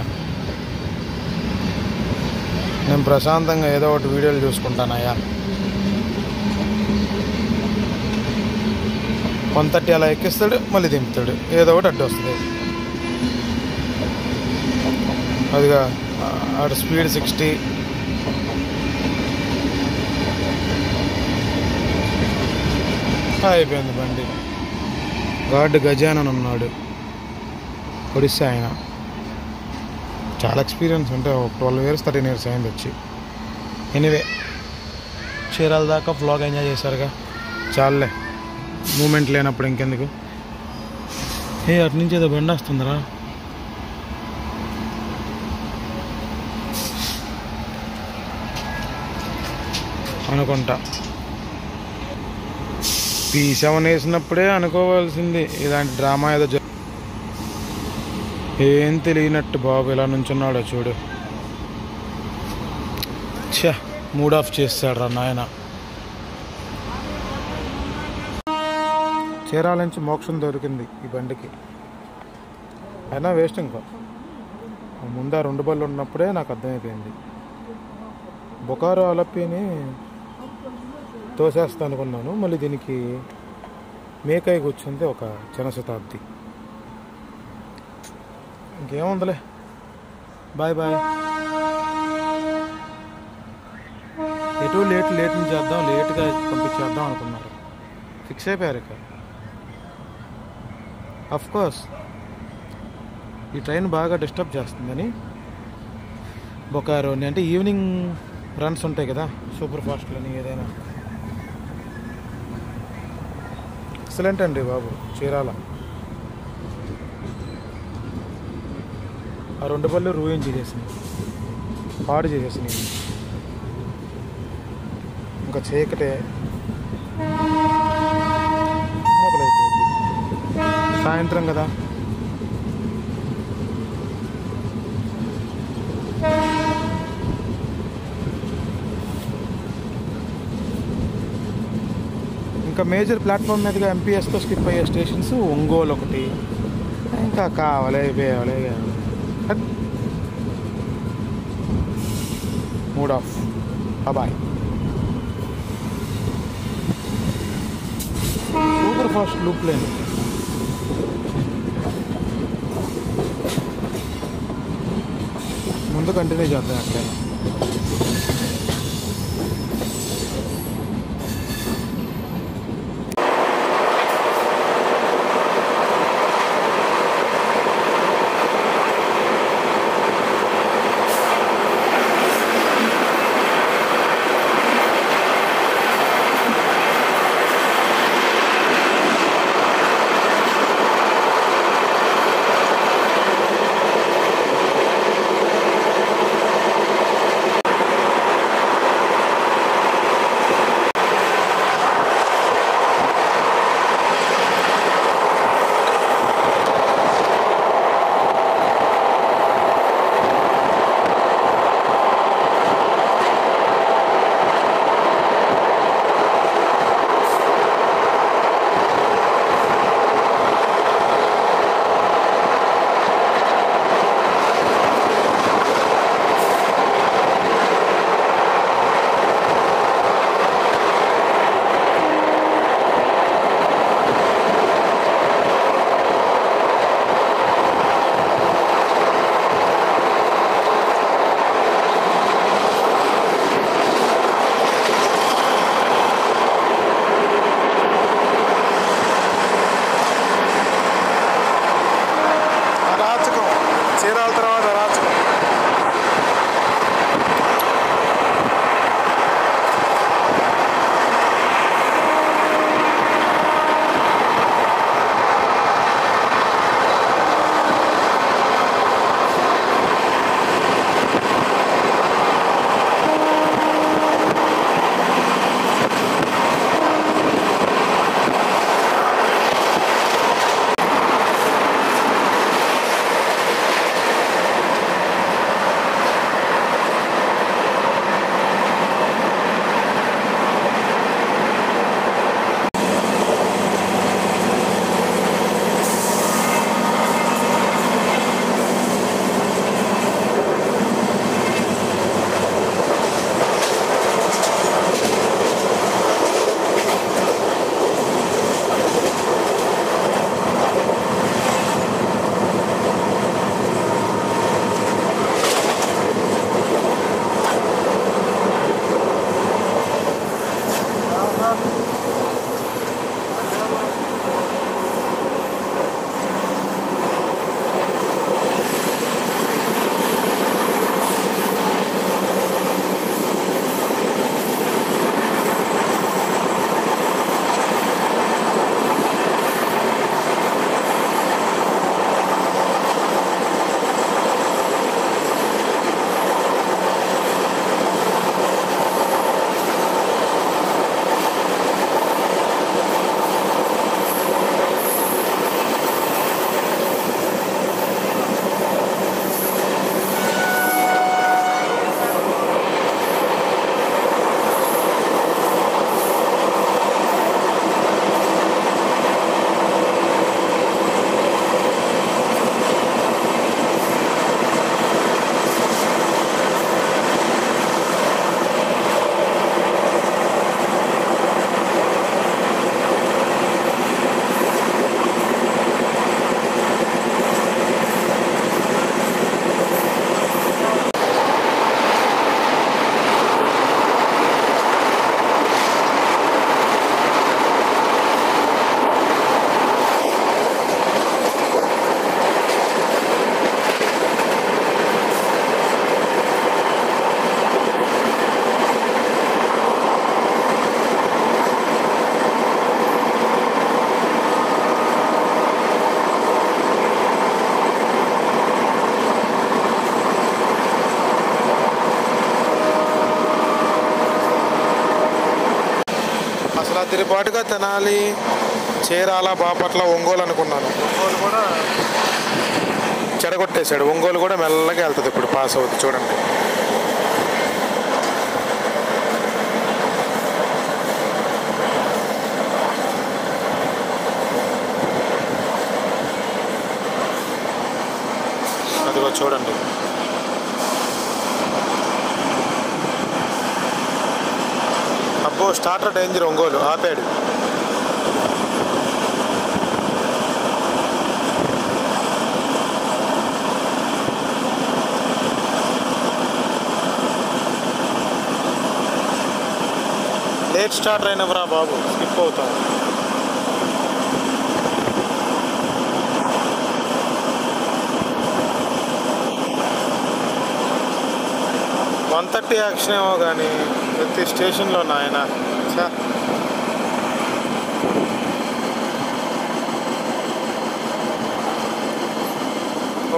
నేను ప్రశాంతంగా ఏదో ఒకటి వీడియోలు చూసుకుంటానయ్యా. 130 అలా ఎక్కిస్తాడు, మళ్ళీ దింపుతాడు, ఏదో ఒకటి అడ్డు వస్తుంది. అదిగా అటు స్పీడ్ 60. అయిపోయింది బండి. గార్డ్ గజానన్ ఉన్నాడు, ఒడిస్సా ఆయన. చాలా ఎక్స్పీరియన్స్ ఉంటే 12 years 13 years అయింది వచ్చి. ఎనీవే, చీరాల దాకా వ్లాగ్ ఎంజాయ్ చేశారుగా, చాలే. మూమెంట్ లేనప్పుడు ఇంకెందుకు. అటు నుంచి ఏదో బండి వస్తుందిరా అనుకుంటా. P7 వేసినప్పుడే అనుకోవాల్సింది ఇలాంటి డ్రామా ఏదో ఏం తెలియనట్టు బాబు ఇలా నుంచున్నాడో చూడు. ఛా, మూడ్ ఆఫ్ చేస్తాడు రా నాయన. చీరాల నుంచి మోక్షం దొరికింది ఈ బండికి, అయినా వేస్ట్. ఇంకా ముందు 2 బళ్ళు ఉన్నప్పుడే నాకు అర్థమైపోయింది. బొకారో అలప్పీని తోసేస్తా అనుకున్నాను, మళ్ళీ దీనికి మేకాయ కూర్చుంది ఒక చిన్న శతాబ్ది. ఇంకేముందిలే, బాయ్ బాయ్. ఎటు లేట్ నుంచి చేద్దాం, లేట్గా పంపించేద్దాం అనుకున్నారు, ఫిక్స్ అయిపోయారు. ఇక అఫ్కోర్స్ ఈ ట్రైన్ బాగా డిస్టర్బ్ చేస్తుందని బొకారోని, అంటే ఈవినింగ్ రన్స్ ఉంటాయి కదా సూపర్ ఫాస్ట్లని, ఏదైనా ఎక్సలెంట్ అండి బాబు. చీరాల ఆ 2 బళ్ళు రూయిన్ చేసేసినాయి, పాడు చేసేసినాయి. ఇంకా చీకటే మొదలైపోయింది, సాయంత్రం కదా. ఇంకా మేజర్ ప్లాట్ఫామ్ మీదుగా ఎంపీఎస్తో స్కిప్ అయ్యే స్టేషన్స్ ఒంగోలు ఒకటి, ఇంకా కావాలి వేయాలి. Mood off, bye. Superfast loop line. ముందు కంటిన్యూ చేద్దాం ఎక్కడైనా. కొద్దిపాటుగా తెనాలి, చీరాల, బాపట్ల, ఒంగోలు అనుకున్నాను. ఒంగోలు కూడా చెడగొట్టేశాడు. ఒంగోలు కూడా మెల్లగా వెళ్తుంది, ఇప్పుడు పాస్ అవుతుంది చూడండి. అదిగో చూడండి. అబ్బో స్టార్టర్ డేంజర్. ఒంగోలు ఆపాడు. లేట్ స్టార్టర్ అయినవరా బాబు, స్కిప్ అవుతాం. వన్ 130 యాక్షన్ ఏమో కానీ ప్రతి స్టేషన్లో నాయన.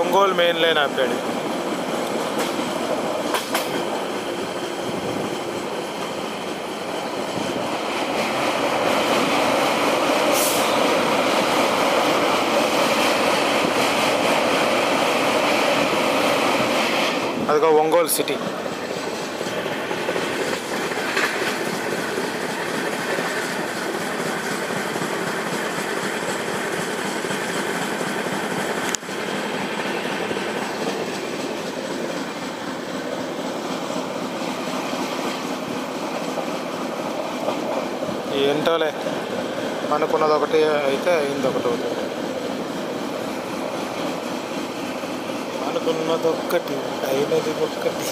ఒంగోలు మెయిన్ లైన్ ఆపాడు. అదిగో ఒంగోలు సిటీ. ఏంటోలే, అనుకున్నది ఒకటి అయితే అయింది ఒకటి అవుతుంది. అనుకున్నది ఒక్కటి అయినది ఒక్కటి.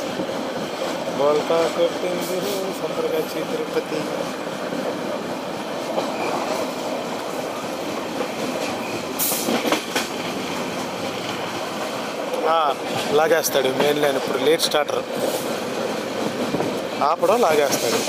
బోల్తా కొట్టింది సంప్రదాయ తిరుపతి. లాగేస్తాడు మెయిన్ లైన్. ఇప్పుడు లేట్ స్టార్టర్ ఆపడం లాగేస్తాడు.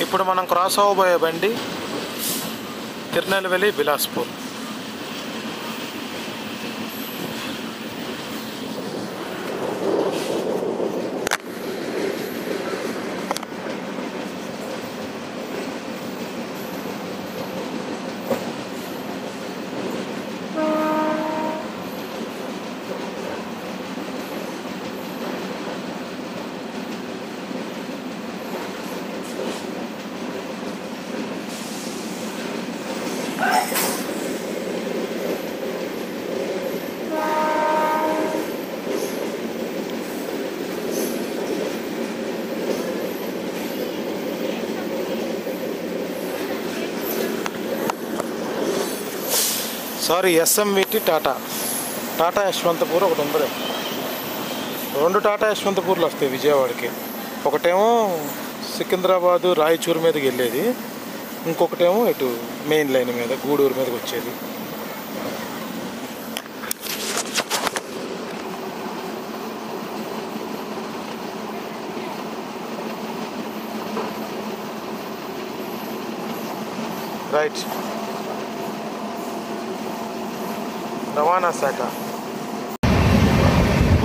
ఇప్పుడు మనం క్రాస్ అవ్వబోయే బండి తిరునెల్వేలి బిలాస్పూర్. సారీ, ఎస్ఎంవిటి టాటా యశ్వంతపూర్ ఒకటి ఉంది. 2 టాటా యశ్వంతపూర్లు వస్తాయి విజయవాడకి. ఒకటేమో సికింద్రాబాదు రాయచూరు మీదకి వెళ్ళేది, ఇంకొకటేమో ఇటు మెయిన్ లైన్ మీద గూడూరు మీదకి వచ్చేది. రైట్, రవాణా శాఖ.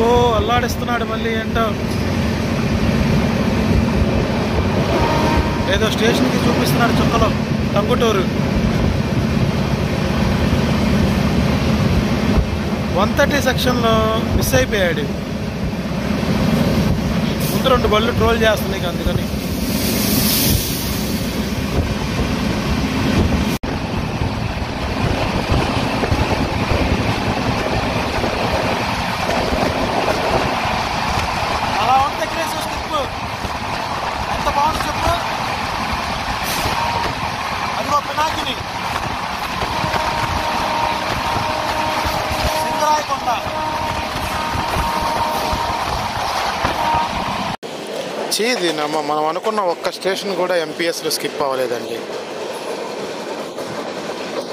ఓ అల్లాడిస్తున్నాడు మళ్ళీ ఏంటో. ఏదో స్టేషన్కి చూపిస్తున్నాడు చుక్కలో. టంగుటూరు 130 సెక్షన్లో మిస్ అయిపోయాడు. ముందు 2 బళ్ళు ట్రోల్ చేస్తున్నాయి అందుకని. అలా ఉంటే స్కిప్ ఎంత బాగుంది చెప్పు. అదిగో పినాకిని, సింగరాయకొండ. చీది మనం అనుకున్న ఒక్క స్టేషన్ కూడా ఎంపీఎస్లో స్కిప్ అవ్వలేదండి.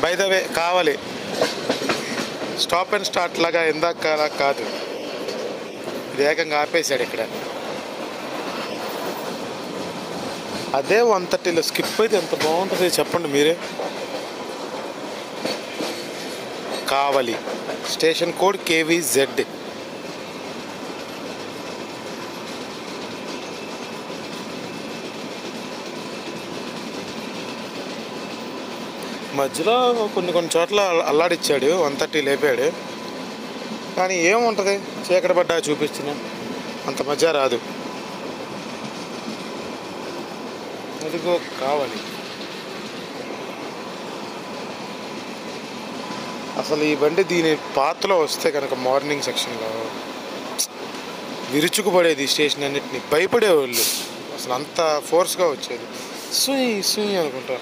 బై ద వే కావాలి స్టాప్ అండ్ స్టార్ట్ లాగా ఇందాక కాదు, ఇది ఏకంగా ఆపేశాడు ఇక్కడ. అదే 130లో స్కిప్ అయితే ఎంత బాగుంటుంది చెప్పండి మీరే. కావాలి స్టేషన్ కోడ్ KVZ. మధ్యలో కొన్ని చోట్ల అల్లాడిచ్చాడు, 130 లేపాడు. కానీ ఏముంటుంది, చీకటి పడ్డా చూపిస్తున్నా అంత మధ్య రాదు. అదిగో కావాలి. అసలు ఈ బండి దీని పాత్రలో వస్తే కనుక మార్నింగ్ సెక్షన్లో విరుచుకుపడేది స్టేషన్ అన్నిటిని. భయపడేవాళ్ళు అసలు, అంత ఫోర్స్గా వచ్చేది. సుయ్ అనుకుంటా.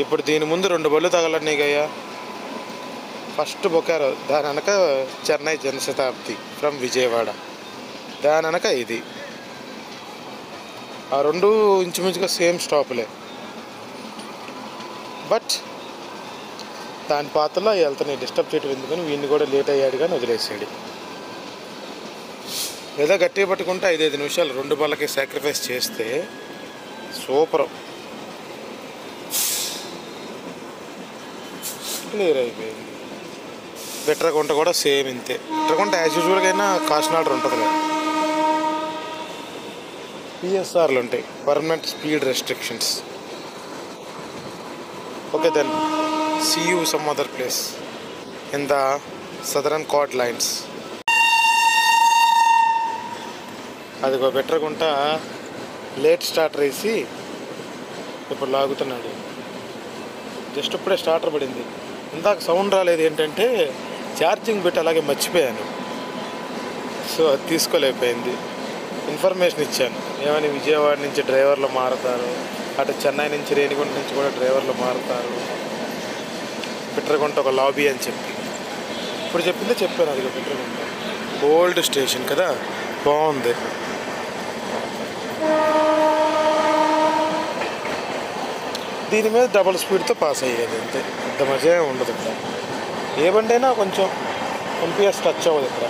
ఇప్పుడు దీని ముందు 2 బళ్ళు తగలన్నాయి గయ్యా. ఫస్ట్ బొకారో, దాని వెనక చెన్నై జనశతాబ్ది ఫ్రమ్ విజయవాడ, దాని వెనక ఇది. ఆ 2 ఇంచుమించుగా సేమ్ స్టాపులే. బట్ దాని పాత్రలో వెళ్తున్నాయి. డిస్టర్బ్ చేయడం ఎందుకని వీడిని కూడా లేట్ అయ్యాడు కానీ వదిలేసాడు. ఏదో గట్టిగా పట్టుకుంటే 5-5 నిమిషాలు 2 బళ్ళకి సాక్రిఫైస్ చేస్తే సూపర్. క్లియర్ అయిపోయింది. బెట్రగుంట కూడా సేమ్ ఇంతే. బెట్రగుంట యాజ్ యూజువల్గా అయినా కాకినాడ ఉంటుంది కదా. PSRలు ఉంటాయి, permanent speed restrictions. Okay then see you some other place in the southern chord lines. అదిగో బెట్రగుంట లేట్ స్టార్టర్ వేసి ఇప్పుడు లాగుతున్నాడు. జస్ట్ ఇప్పుడే స్టార్టర్ పడింది. ఇందాక సౌండ్ రాలేదు, ఏంటంటే ఛార్జింగ్ పెట్టి అలాగే మర్చిపోయాను. సో అది తీసుకోలేకపోయింది. ఇన్ఫర్మేషన్ ఇచ్చాను ఏమని, విజయవాడ నుంచి డ్రైవర్లు మారుతారు, అటు చెన్నై నుంచి రేణిగుంట నుంచి కూడా డ్రైవర్లు మారుతారు, బిట్రగుంట ఒక లాబీ అని చెప్పి ఇప్పుడు చెప్పిందే చెప్పాను. అది బిట్రగుంట ఓల్డ్ స్టేషన్ కదా, బాగుంది. దీని మీద డబుల్ స్పీడ్తో పాస్ అయ్యేది అంతే, పెద్ద మజా ఉండదు. ఇక్కడ ఏ బండి అయినా కొంచెం ఎంపీఎస్ టచ్ అవ్వదు. ఇక్కడ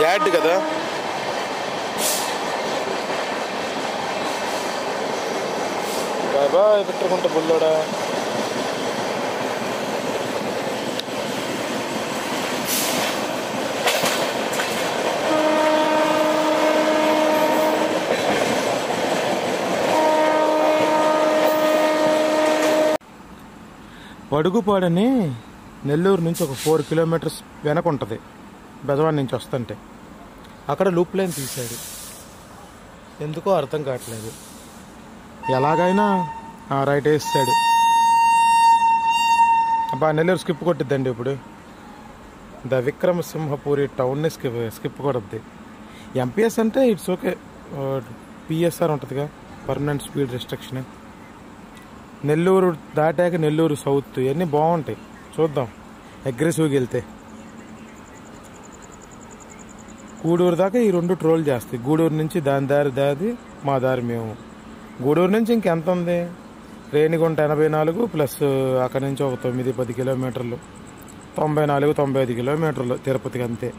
యాడ్ కదా, బాయ్ బాయ్ పెట్టుకుంటా బుల్లోడా. పడుగుపాడని నెల్లూరు నుంచి ఒక 4 కిలోమీటర్స్ వెనక ఉంటుంది. బెజవాడ నుంచి వస్తుంటే అక్కడ లూప్ లైన్ తీశాడు. ఎందుకో అర్థం కావట్లేదు. ఎలాగైనా రైట్ వేస్తాడు. అబ్బా నెల్లూరు స్కిప్ కొట్టిద్దండి ఇప్పుడు. ద విక్రమసింహపురి టౌన్ని స్కిప్ కొడుద్ది. ఎంపీఎస్ అంటే ఇట్స్ ఓకే, PSR ఉంటుందిగా. Permanent speed restriction. నెల్లూరు దాటాక నెల్లూరు సౌత్ ఇవన్నీ బాగుంటాయి, చూద్దాం అగ్రెసివ్గా వెళ్తే. గూడూరు దాకా ఈ రెండు ట్రోల్ చేస్తాయి. గూడూరు నుంచి దాని దారి మా దారి మేము. గూడూరు నుంచి ఇంకెంత ఉంది, రేణిగుంట 84 ప్లస్ అక్కడి నుంచి ఒక 9-10 కిలోమీటర్లు, 94-95 కిలోమీటర్లు తిరుపతికి అంతే.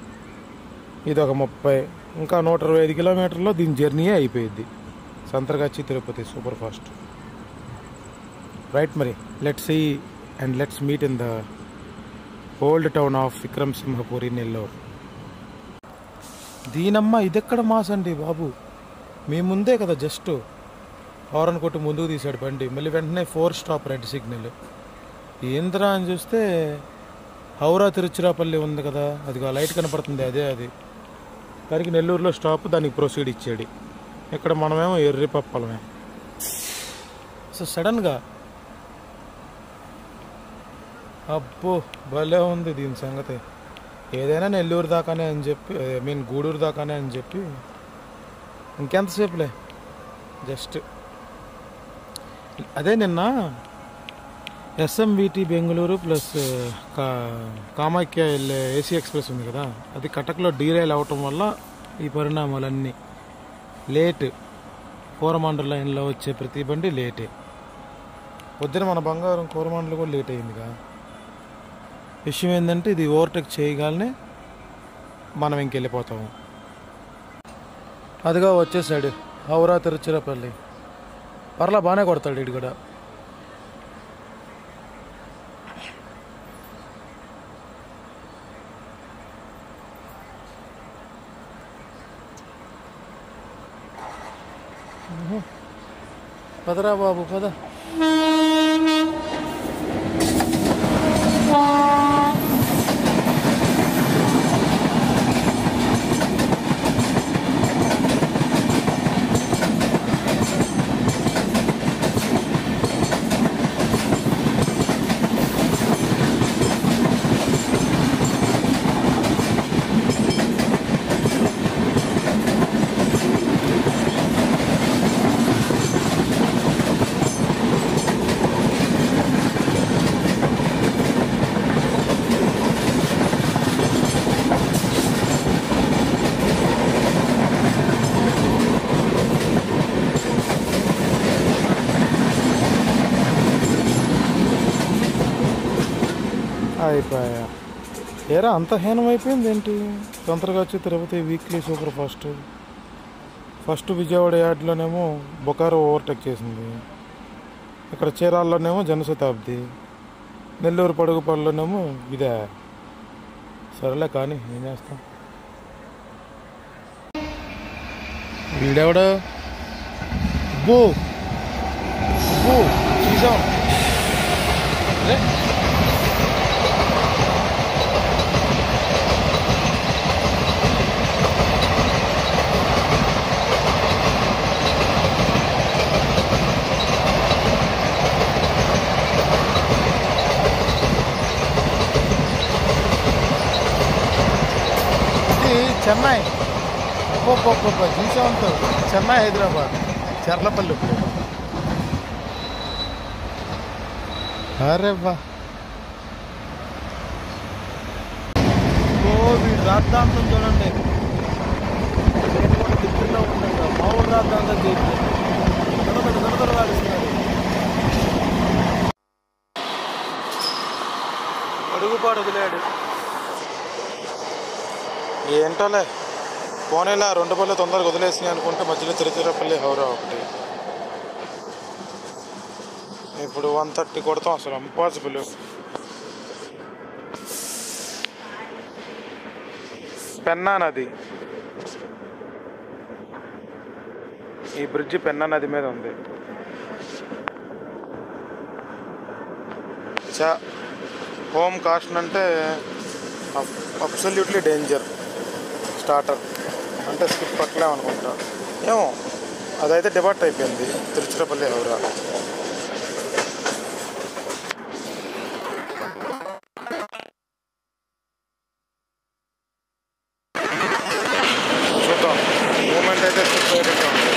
ఇది ఒక 30, ఇంకా 125 కిలోమీటర్లో దీని జర్నీయే అయిపోయింది. Santragachi Tirupati super fast. Right, మరి let's see and let's meet in the old town of Vikramasimhapuri, Nellore. దీనమ్మ ఇదెక్కడ మాస్ అండి బాబు, మీ ముందే కదా జస్ట్ హారన్ కొట్టి ముందుకు తీసాడు బండి. మళ్ళీ వెంటనే 4 స్టాప్ రెడ్ సిగ్నల్. ఏంద్రా అని చూస్తే హౌరా తిరుచిరాపల్లి ఉంది కదా, అది లైట్ కనపడుతుంది, అదే అది. దానికి నెల్లూరులో స్టాప్, దానికి ప్రొసీడ్ ఇచ్చాడు. ఇక్కడ మనమేమో ఎర్రిపప్పలమే. సో సడన్గా అబ్బో భలే ఉంది దీని సంగతి. ఏదైనా నెల్లూరు దాకానే అని చెప్పి, గూడూరు దాకానే అని చెప్పి ఇంకెంతసేపులే జస్ట్. అదే నిన్న ఎస్ఎంవిటి బెంగళూరు ప్లస్ కామాఖ్య వెళ్ళే ఏసీ ఎక్స్ప్రెస్ ఉంది కదా, అది కటక్లో డీరైల్ అవటం వల్ల ఈ పరిణామాలన్నీ లేట్. కోరమాండల లైన్లో వచ్చే ప్రతి బండి లేటే. పొద్దున మన బంగారం కోరమాండలు కూడా లేట్ అయిందిగా. విషయం ఏంటంటే ఇది ఓవర్టేక్ చేయగానే మనం ఇంకెళ్ళిపోతాము. అదిగా వచ్చేసాడు హౌరా తిరుచిరాపల్లి. పర్లా బాగానే కొడతాడు ఇటు కూడా. పదరా బాబు పద. అయిపోయా ఏరా, అంత హీనం అయిపోయింది ఏంటి? తొందరగా వచ్చి Tirupati weekly super fast Vijayawada యార్డ్లోనేమో బొకారో ఓవర్టేక్ చేసింది. ఇక్కడ చీరాల్లోనేమో జనశతాబ్ది, నెల్లూరు పడుగుపల్లిలోనేమో ఇదే. సరేలే కానీ ఏం చేస్తాం. వీడెవడా బో బో చూసాం. చెన్నై చూసామంతో చెన్నై హైదరాబాద్ చర్లపల్లి. అరే బా వీడు రాద్ధాంతం చూడండి, దగ్గరలో ఉంటుందా మామూలు రాద్ధాంతం చేసి వాడిస్తున్నాడు. అడుగుపాడు వదిలేడు. ఏంటోలే పోనేలా 2 పళ్ళు తొందరగా వదిలేసినాయి అనుకుంటే మధ్యలో తిరుచిరాపల్లి హౌరా ఒకటి. ఇప్పుడు 130 కొడతాం, అసలు ఇంపాసిబుల్. పెన్నా నది, ఈ బ్రిడ్జి పెన్నా నది మీద ఉంది. హోమ్ కాస్ట్ అంటే అబ్సల్యూట్లీ డేంజర్. స్టార్టర్ అంటే స్కిప్ పట్టలేమనుకుంటా, ఏమో అదైతే డిబార్ట్ అయిపోయింది తిరుచిరాపల్లి హౌరా. చూద్దాం, మూమెంట్ అయితే స్కిప్ అయ్యేటట్టు ఉంది.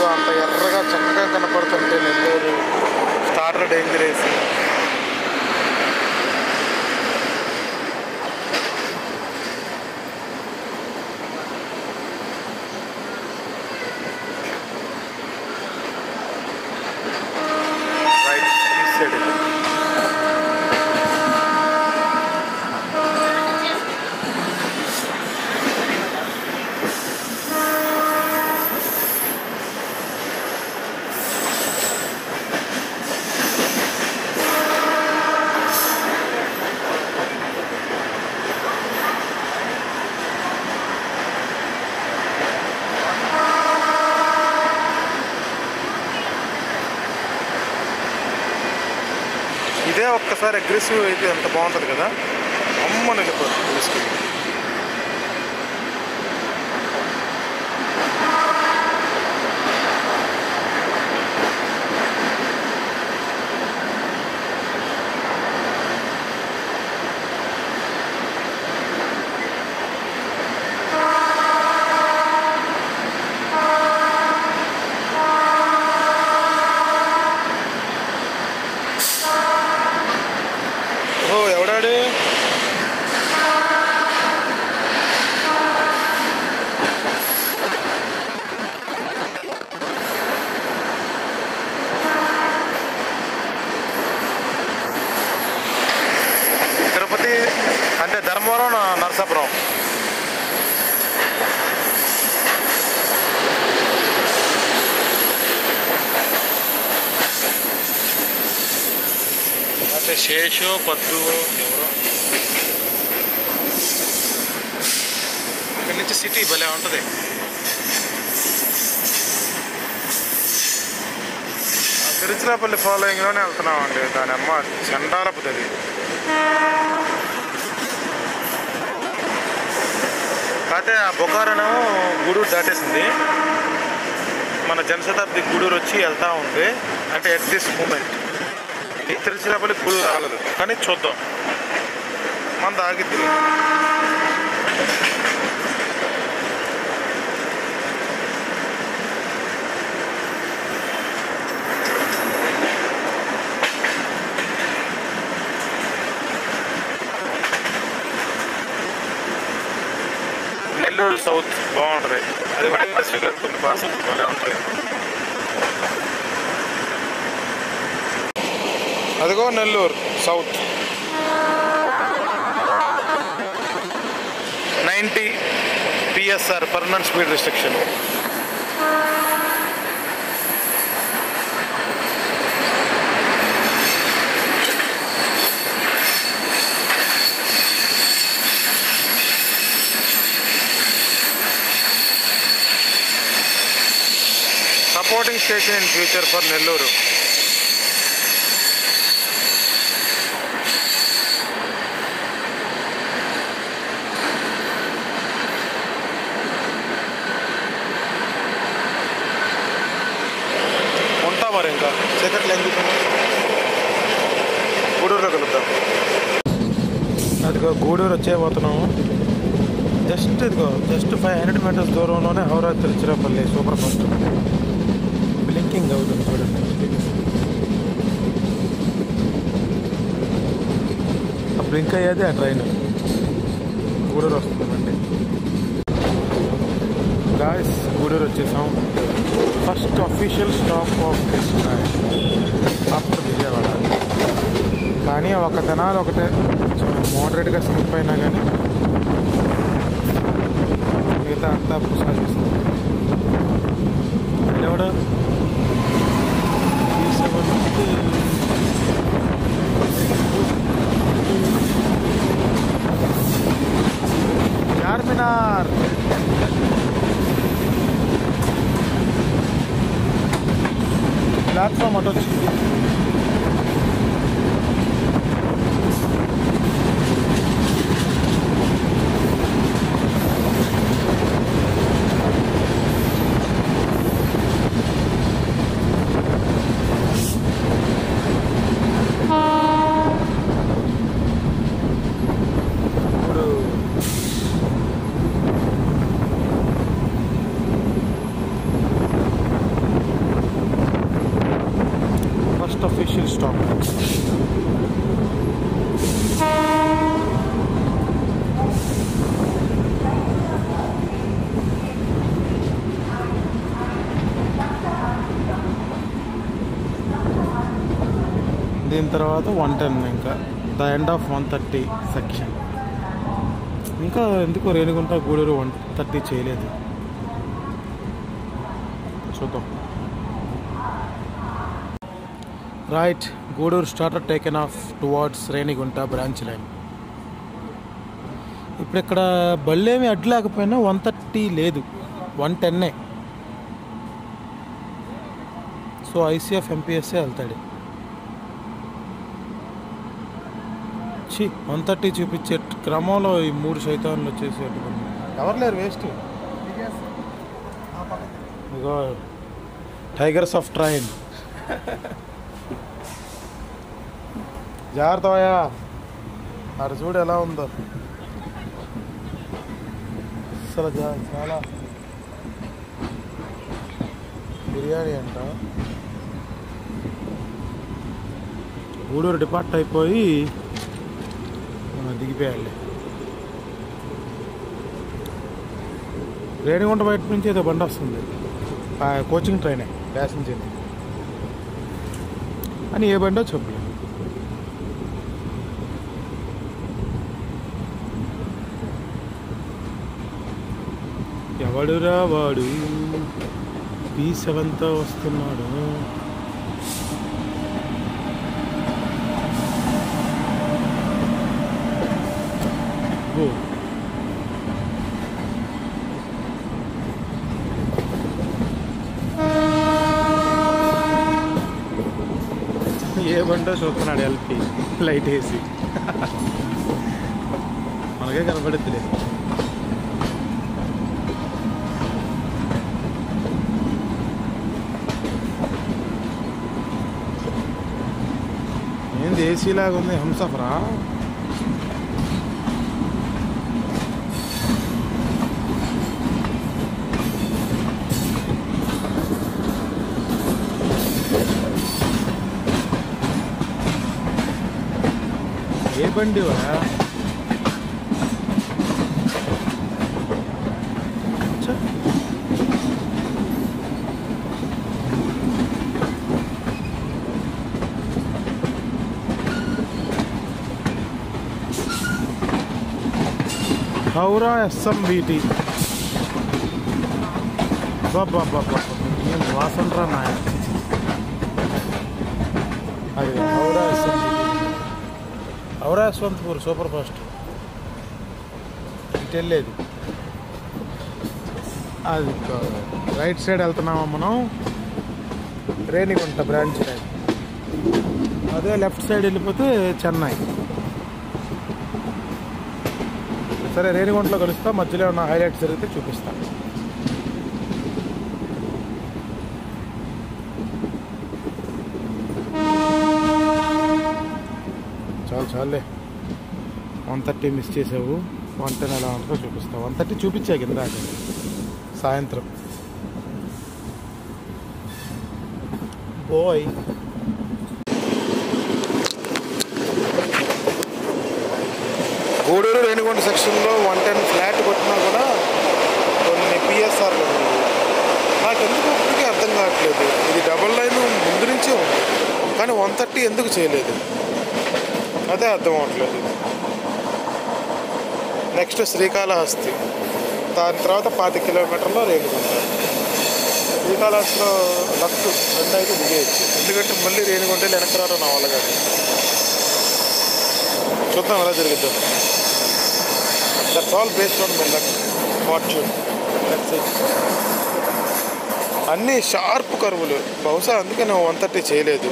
అదిగో అంత ఎర్రగా చక్కగా కనపడుతుంటే నెల్లూరు స్టార్టర్ డేంజర్ వేసి రైట్ ఈస్ట్ సైడ్ ఇది. ఇదే ఒక్కసారి అగ్రెసివ్ అయితే ఎంత బాగుంటుంది కదా, అమ్మని వెళ్ళిపోతుంది తీసుకుని. ఓ ఎవడాడు తిరుపతి అంటే ధర్మవరం నరసాపురం. అంటే శేషో పద్దు ఎవరో ఇక్కడి నుంచి సిటీ భలే ఉంటుంది. తిరుచిరాపల్లి ఫాలోయింగ్లోనే వెళ్తున్నామండి. దాని అమ్మ చండాలపుతుంది. కాకపోతే ఆ బొకారనేమో గూడూరు దాటేసింది. మన జనశతాబ్ది గూడూరు వచ్చి వెళ్తూ ఉంది. అంటే ఎట్ దిస్ మూమెంట్ ఈ తిరుచిరాపల్లి ఫుల్ రాలేదు, కానీ చూద్దాం. మన ఆగిద్ది. నెల్లూరు సౌత్ బాగుంటుంది. అది కూడా కొన్ని పార్సల్ బాగా ఉంటుంది. అదిగో Nellore south 90 PSR permanent speed restriction. Supporting station in future for Nellore. మరి ఇంకా చీకట్లు ఎందుకు, గూడూరులో కలుద్దాం. అదిగో గూడూరు వచ్చేపోతున్నాము. ఇదిగో జస్ట్ 500 మీటర్స్ దూరంలోనే Howrah Tiruchirappalli super fast. Blinking అవుతుంది చూడండి. ఆ బ్లింక్ అయ్యేది ఆ ట్రైన్. గూడూరు వస్తుందండి. గాయస్ గూడూరు వచ్చేసాం. First official stop of this train after Vijayawada. కానీ ఒక దినాలు ఒకటే మోడరేట్గా స్కిప్ అయినా కానీ మిగతా అంతా సాగిస్తుంది. ఎవడ చార్మినార్. ప్లాట్ఫామ్ అటు వచ్చింది. దీని తర్వాత 110 ఇంకా ద ఎండ్ ఆఫ్ 130 సెక్షన్. ఇంకా ఎందుకో రేణిగుంట గూడూరు 130 చేయలేదు, చూద్దాం. Right, Gudur starter taken off towards Renigunta branch line. ఇప్పుడు ఇక్కడ బళ్ళేమి అడ్డు లేకపోయినా 130 లేదు, 110. సో ఐసీఎఫ్ ఎంపీఎస్ఏ వెళ్తాడు. 130 చూపించే క్రమంలో ఈ 3 శైతాన్లు వచ్చేసి ఎవరు లేరు, వేస్ట్. ఇగో టైగర్స్ ఆఫ్ ట్రైన్. జాగ్రత్తయా, అటు చూడు ఎలా ఉందో అసలు. చాలా బిర్యానీ అంట. గూడూరు డిపార్ట్ అయిపోయి దిగిపోయాలి. రేణిగుంట బయట నుంచి ఏదో బండి వస్తుంది, కోచింగ్ ట్రైనే, ప్యాసింజర్ అని. ఏ బండో చెప్పలేదు. ఎవడురా వాడు P7తో వస్తున్నాడు. ఏ బండో చూస్తున్నాడు, ఎల్పి లైట్ వేసి. మనకే కనపడుతుంది. ఏంది ఏసీ లాగా ఉంది, హంసఫరా. ఏ బండివా? హౌరా SMBT. బాబా ఏం వాసన రా నాయ. అది Howrah SMBT, Howrah Yesvantpur super fast. ఇటు వెళ్ళేది అది రైట్ సైడ్ వెళ్తున్నామా మనం, రేణిగుంట బ్రాంచ్ లైన్. అదే లెఫ్ట్ సైడ్ వెళ్ళిపోతే చెన్నై. సరే, రేణిగుంటలో కలుస్తా. మధ్యలో ఉన్న హైలైట్స్ జరిగితే చూపిస్తాను. చాలే, 130 మిస్ చేసావు. 110 ఎలా ఉంటుందో చూపిస్తావు. 130 చూపించా కింద సాయంత్రం. బాయ్. గూడూరు రేణిగుంట సెక్షన్లో 110 ఫ్లాట్ కొట్టినా కూడా కొన్ని పిఎస్ఆర్లు ఉన్నాయి. నాకు ఎందుకు ఇప్పటికీ అర్థం కావట్లేదు. ఇది డబల్ లైన్ ముందు నుంచే ఉంది, కానీ 130 ఎందుకు చేయలేదు, అదే అర్థం అవ్వట్లేదు. నెక్స్ట్ శ్రీకాళహస్తి, దాని తర్వాత 5 కిలోమీటర్లో రేణిగుంట. శ్రీకాళహస్తిలో లక్ 2 అయితే దిగేయచ్చు, ఎందుకంటే మళ్ళీ రేణిగుంట వెనక్కి రావడం నా వల్ల కాదు. చూద్దాం ఎలా జరుగుద్దాం. That's all based on my luck, fortune. That's it. అన్నీ షార్ప్ కర్వులు, బహుశా అందుకే నేను 130 చేయలేదు.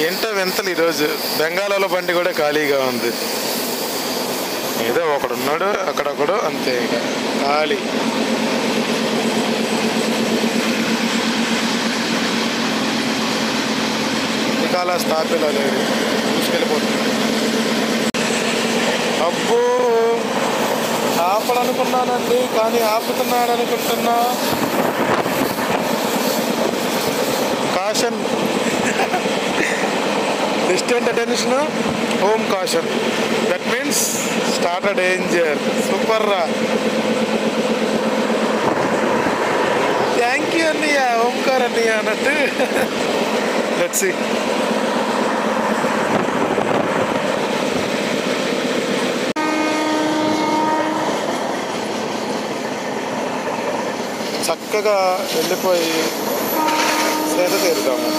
ఏంటో వింతలు ఈరోజు. బెంగాల్లో బండి కూడా ఖాళీగా ఉంది. ఏదో ఒకడున్నాడు అక్కడొకడు, అంతే ఇక ఖాళీ. శ్రీకాళహస్తి ఆపేలా లేదు, తీసుకెళ్ళిపోతుంది. అబ్బో, ఆపడనుకున్నానండి, కానీ ఆపుతున్నాడు అనుకుంటున్నా. Caution, distant attention, home caution. That means start a danger. Super రా. థ్యాంక్ యూ అన్నయ్య, ఓంకార్ అన్నయ్య అన్నట్టు. Let's see. చక్కగా వెళ్ళిపోయి సేద తీరుతాము.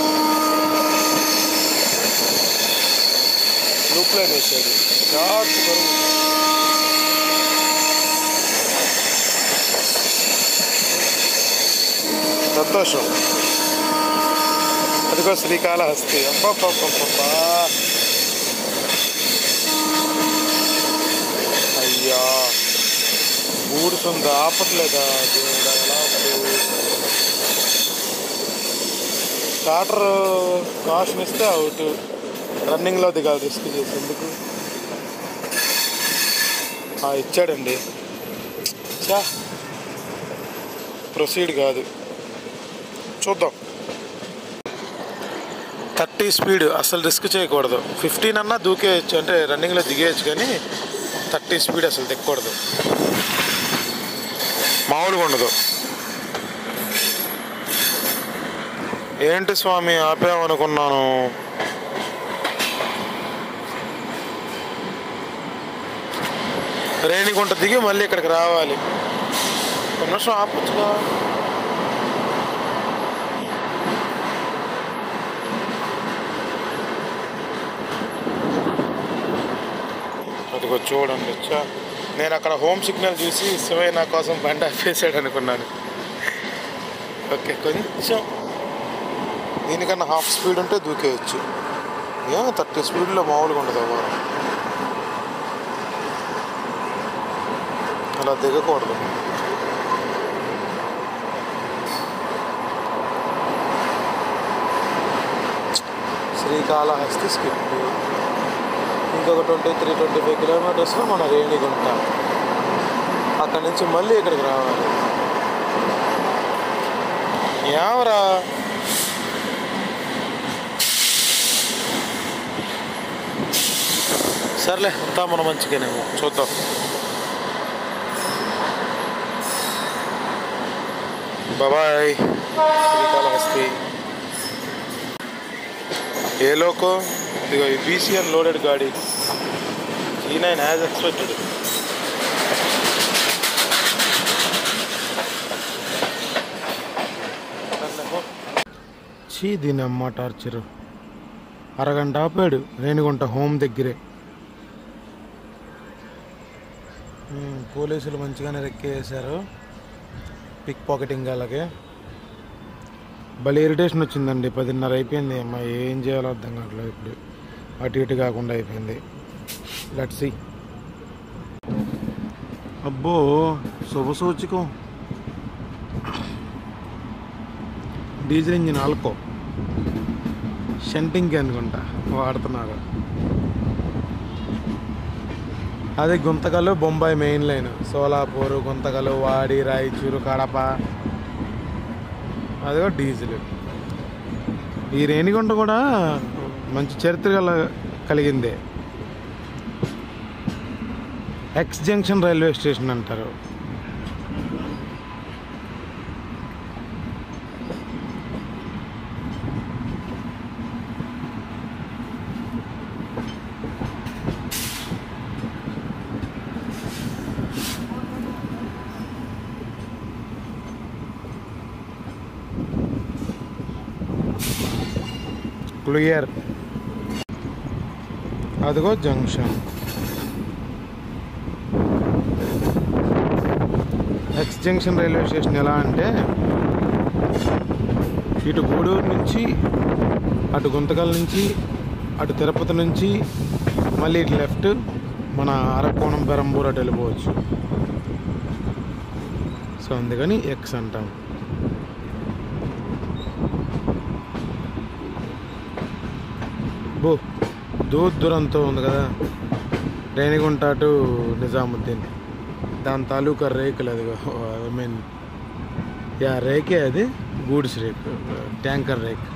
లూప్ లైన్ వేసాడు, షార్ప్ కరువు. సంతోషం. అదిగో శ్రీకాళహస్తి. అబ్బా అయ్యా, ఊడుతుంది, ఆపట్లేదా దేవుడా? ఎలా ఉంది? స్టార్టర్ కాషన్ ఇస్తే అవుట్. రన్నింగ్లో దిగాలి, రిస్క్ చేసి ఎందుకు? ఇచ్చాడండి. చా, ప్రొసీడ్ కాదు. చూద్దాం. 30 స్పీడ్ అసలు రిస్క్ చేయకూడదు. 15 అన్నా దూకేయచ్చు, అంటే రన్నింగ్లో దిగేయచ్చు, కానీ 30 స్పీడ్ అసలు దిక్కకూడదు. మామూలుగా ఉండదు. ఏంటి స్వామి ఆపామనుకున్నాను. రేణిగుంట దిగి మళ్ళీ ఇక్కడికి రావాలి. ఒక నిమిషం ఆపచ్చుగా. అదిగో చూడండి. నేను అక్కడ హోమ్ సిగ్నల్ చూసి శివయ్య నా కోసం బండి ఆపేసాడు అనుకున్నాను. ఓకే, కొంచెం దీనికన్నా హాఫ్ స్పీడ్ ఉంటే దూకేయచ్చు. 30 స్పీడ్లో మామూలుగా ఉండదు. అలా దిగకూడదు. శ్రీకాళహస్తి స్కిప్. ఇంకొక 23-25 కిలోమీటర్స్లో మన రేణిగుంట. అక్కడి నుంచి మళ్ళీ ఇక్కడికి రావాలి. ఏమరా సర్లే, అంతా మన మంచిగానేమో, చూద్దాం. బాయ్. శ్రీకాళహస్తి. ఏ లోకో ఇదిగో ఈ BCN లోడెడ్ గాడి. E9 as expected. దీని అమ్మ టార్చరు. అరగంట ఆపాడు రేణిగుంట హోమ్ దగ్గరే. పోలీసులు మంచిగానే రెక్కేసారు. పిక్ పాకెటింగ్ అలాగే. భలే ఇరిటేషన్ వచ్చిందండి. 10:30 అయిపోయింది. అమ్మా ఏం చేయాలో అర్థం కావట్లేదు. ఇప్పుడు అటు ఇటు కాకుండా అయిపోయింది. Let's see. అబ్బో శుభసూచకం. డీజిల్ ఇంజిన్ ఆల్కో షంటింగ్కి అనుకుంటా వాడుతున్నారు. అదే గుంతకలు బొంబాయి మెయిన్ లైన్. సోలాపూర్, గుంతకలు, వాడి, రాయచూరు, కడప. అదిగో డీజిల్. ఈ రేణిగుంట కూడా మంచి చరిత్ర కలిగిందే. ఎక్స్ జంక్షన్ రైల్వే స్టేషన్ అంటారు. క్లియర్. అదిగో junction. X junction railway station ఎలా అంటే ఇటు గూడూరు నుంచి, అటు గుంతకల్ నుంచి, అటు తిరుపతి నుంచి మళ్ళీ ఇటు లెఫ్ట్ మన అరకోణం, పెరంబూర్ అటు వెళ్ళిపోవచ్చు. సో అందుకని ఎక్స్ అంటాం. బో దూరంతో ఉంది కదా రేణిగుంట టు నిజాముద్దీన్. దాని తాలూకా రేకులు. అదిగో ఐ మీన్ రేకే, అది goods rake, tanker rake.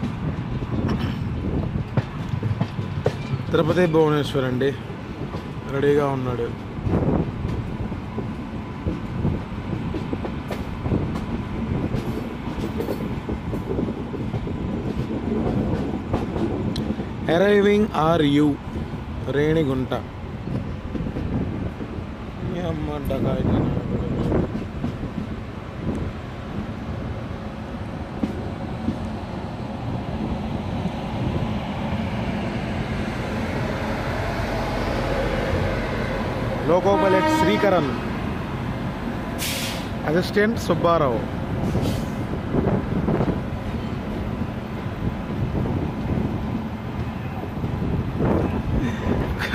Tirupati Bhubaneswar అండి రెడీగా ఉన్నాడు. Arriving are you Renigunta. Loco pilot Srikaran, assistant Subbarao.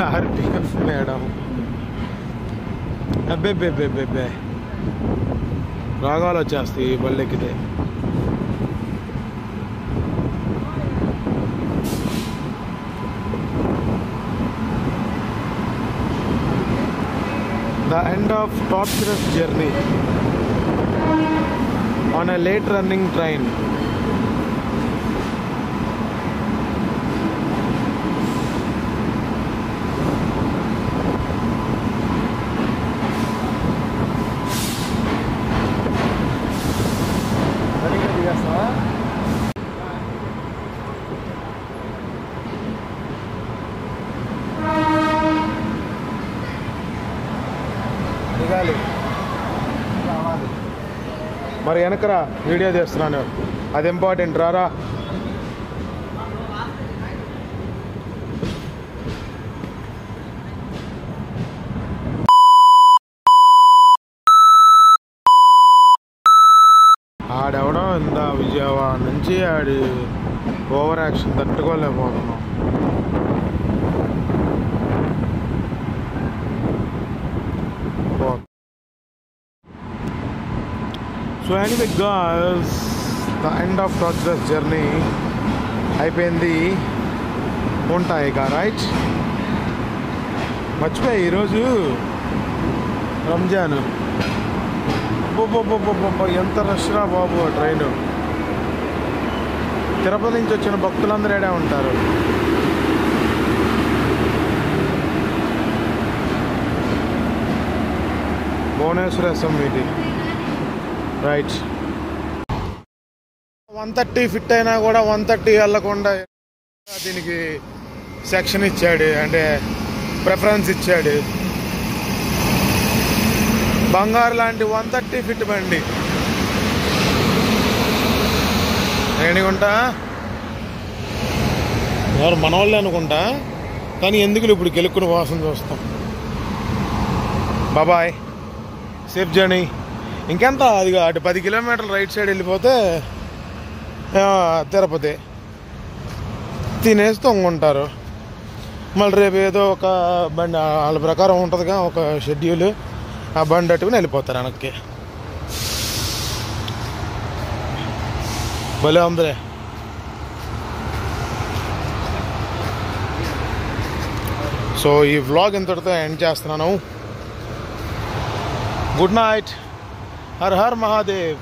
RPF madam. అబ్బే రాగాలు వచ్చేస్తాయి ఈ బళ్ళెక్కితే. The end of torturous journey on a late running train. మరి వెనకరా వీడియో తీస్తున్నాను, అది ఇంపార్టెంట్. రారా ఆడెవడో ఇందా విజయవాడ నుంచి ఆడి ఓవర్ యాక్షన్ తట్టుకోలేకపోతున్నాం. So anyway girls, the end of torturous journey అయిపోయింది. ఉంటాయి ఇక రైట్. మర్చిపోయి ఈరోజు రంజాన్. ఎంత రష్ రా బాబు ట్రైన్. తిరుపతి నుంచి వచ్చిన భక్తులందరూ ఏడే ఉంటారు. Bhuvneshwar SMVT right. 130 ఫిట్ అయినా కూడా 130 వెళ్ళకుండా దీనికి సెక్షన్ ఇచ్చాడు, అంటే ప్రిఫరెన్స్ ఇచ్చాడు. బంగారు లాంటి 130 ఫిట్ బండి రేణిగుంట. ఎవరు మనవాళ్ళే అనుకుంటా, కానీ ఎందుకు ఇప్పుడు గెలుక్కుని వాసన చూస్తాం. బాబాయ్, సేఫ్ జర్నీ. ఇంకెంత అది అటు 10 కిలోమీటర్లు రైట్ సైడ్ వెళ్ళిపోతే తిరుపతి. తినేసి తొంగుంటారు. మళ్ళీ రేపు ఏదో ఒక బండి వాళ్ళ ప్రకారం ఉంటుందిగా ఒక షెడ్యూల్, ఆ బండి అట్టుకుని వెళ్ళిపోతారు వెనక్కి. భలే ఉందిలే. సో ఈ వ్లాగ్ ఇంతటితో ఎండ్ చేస్తున్నాను. Good night. Her her Mahadev.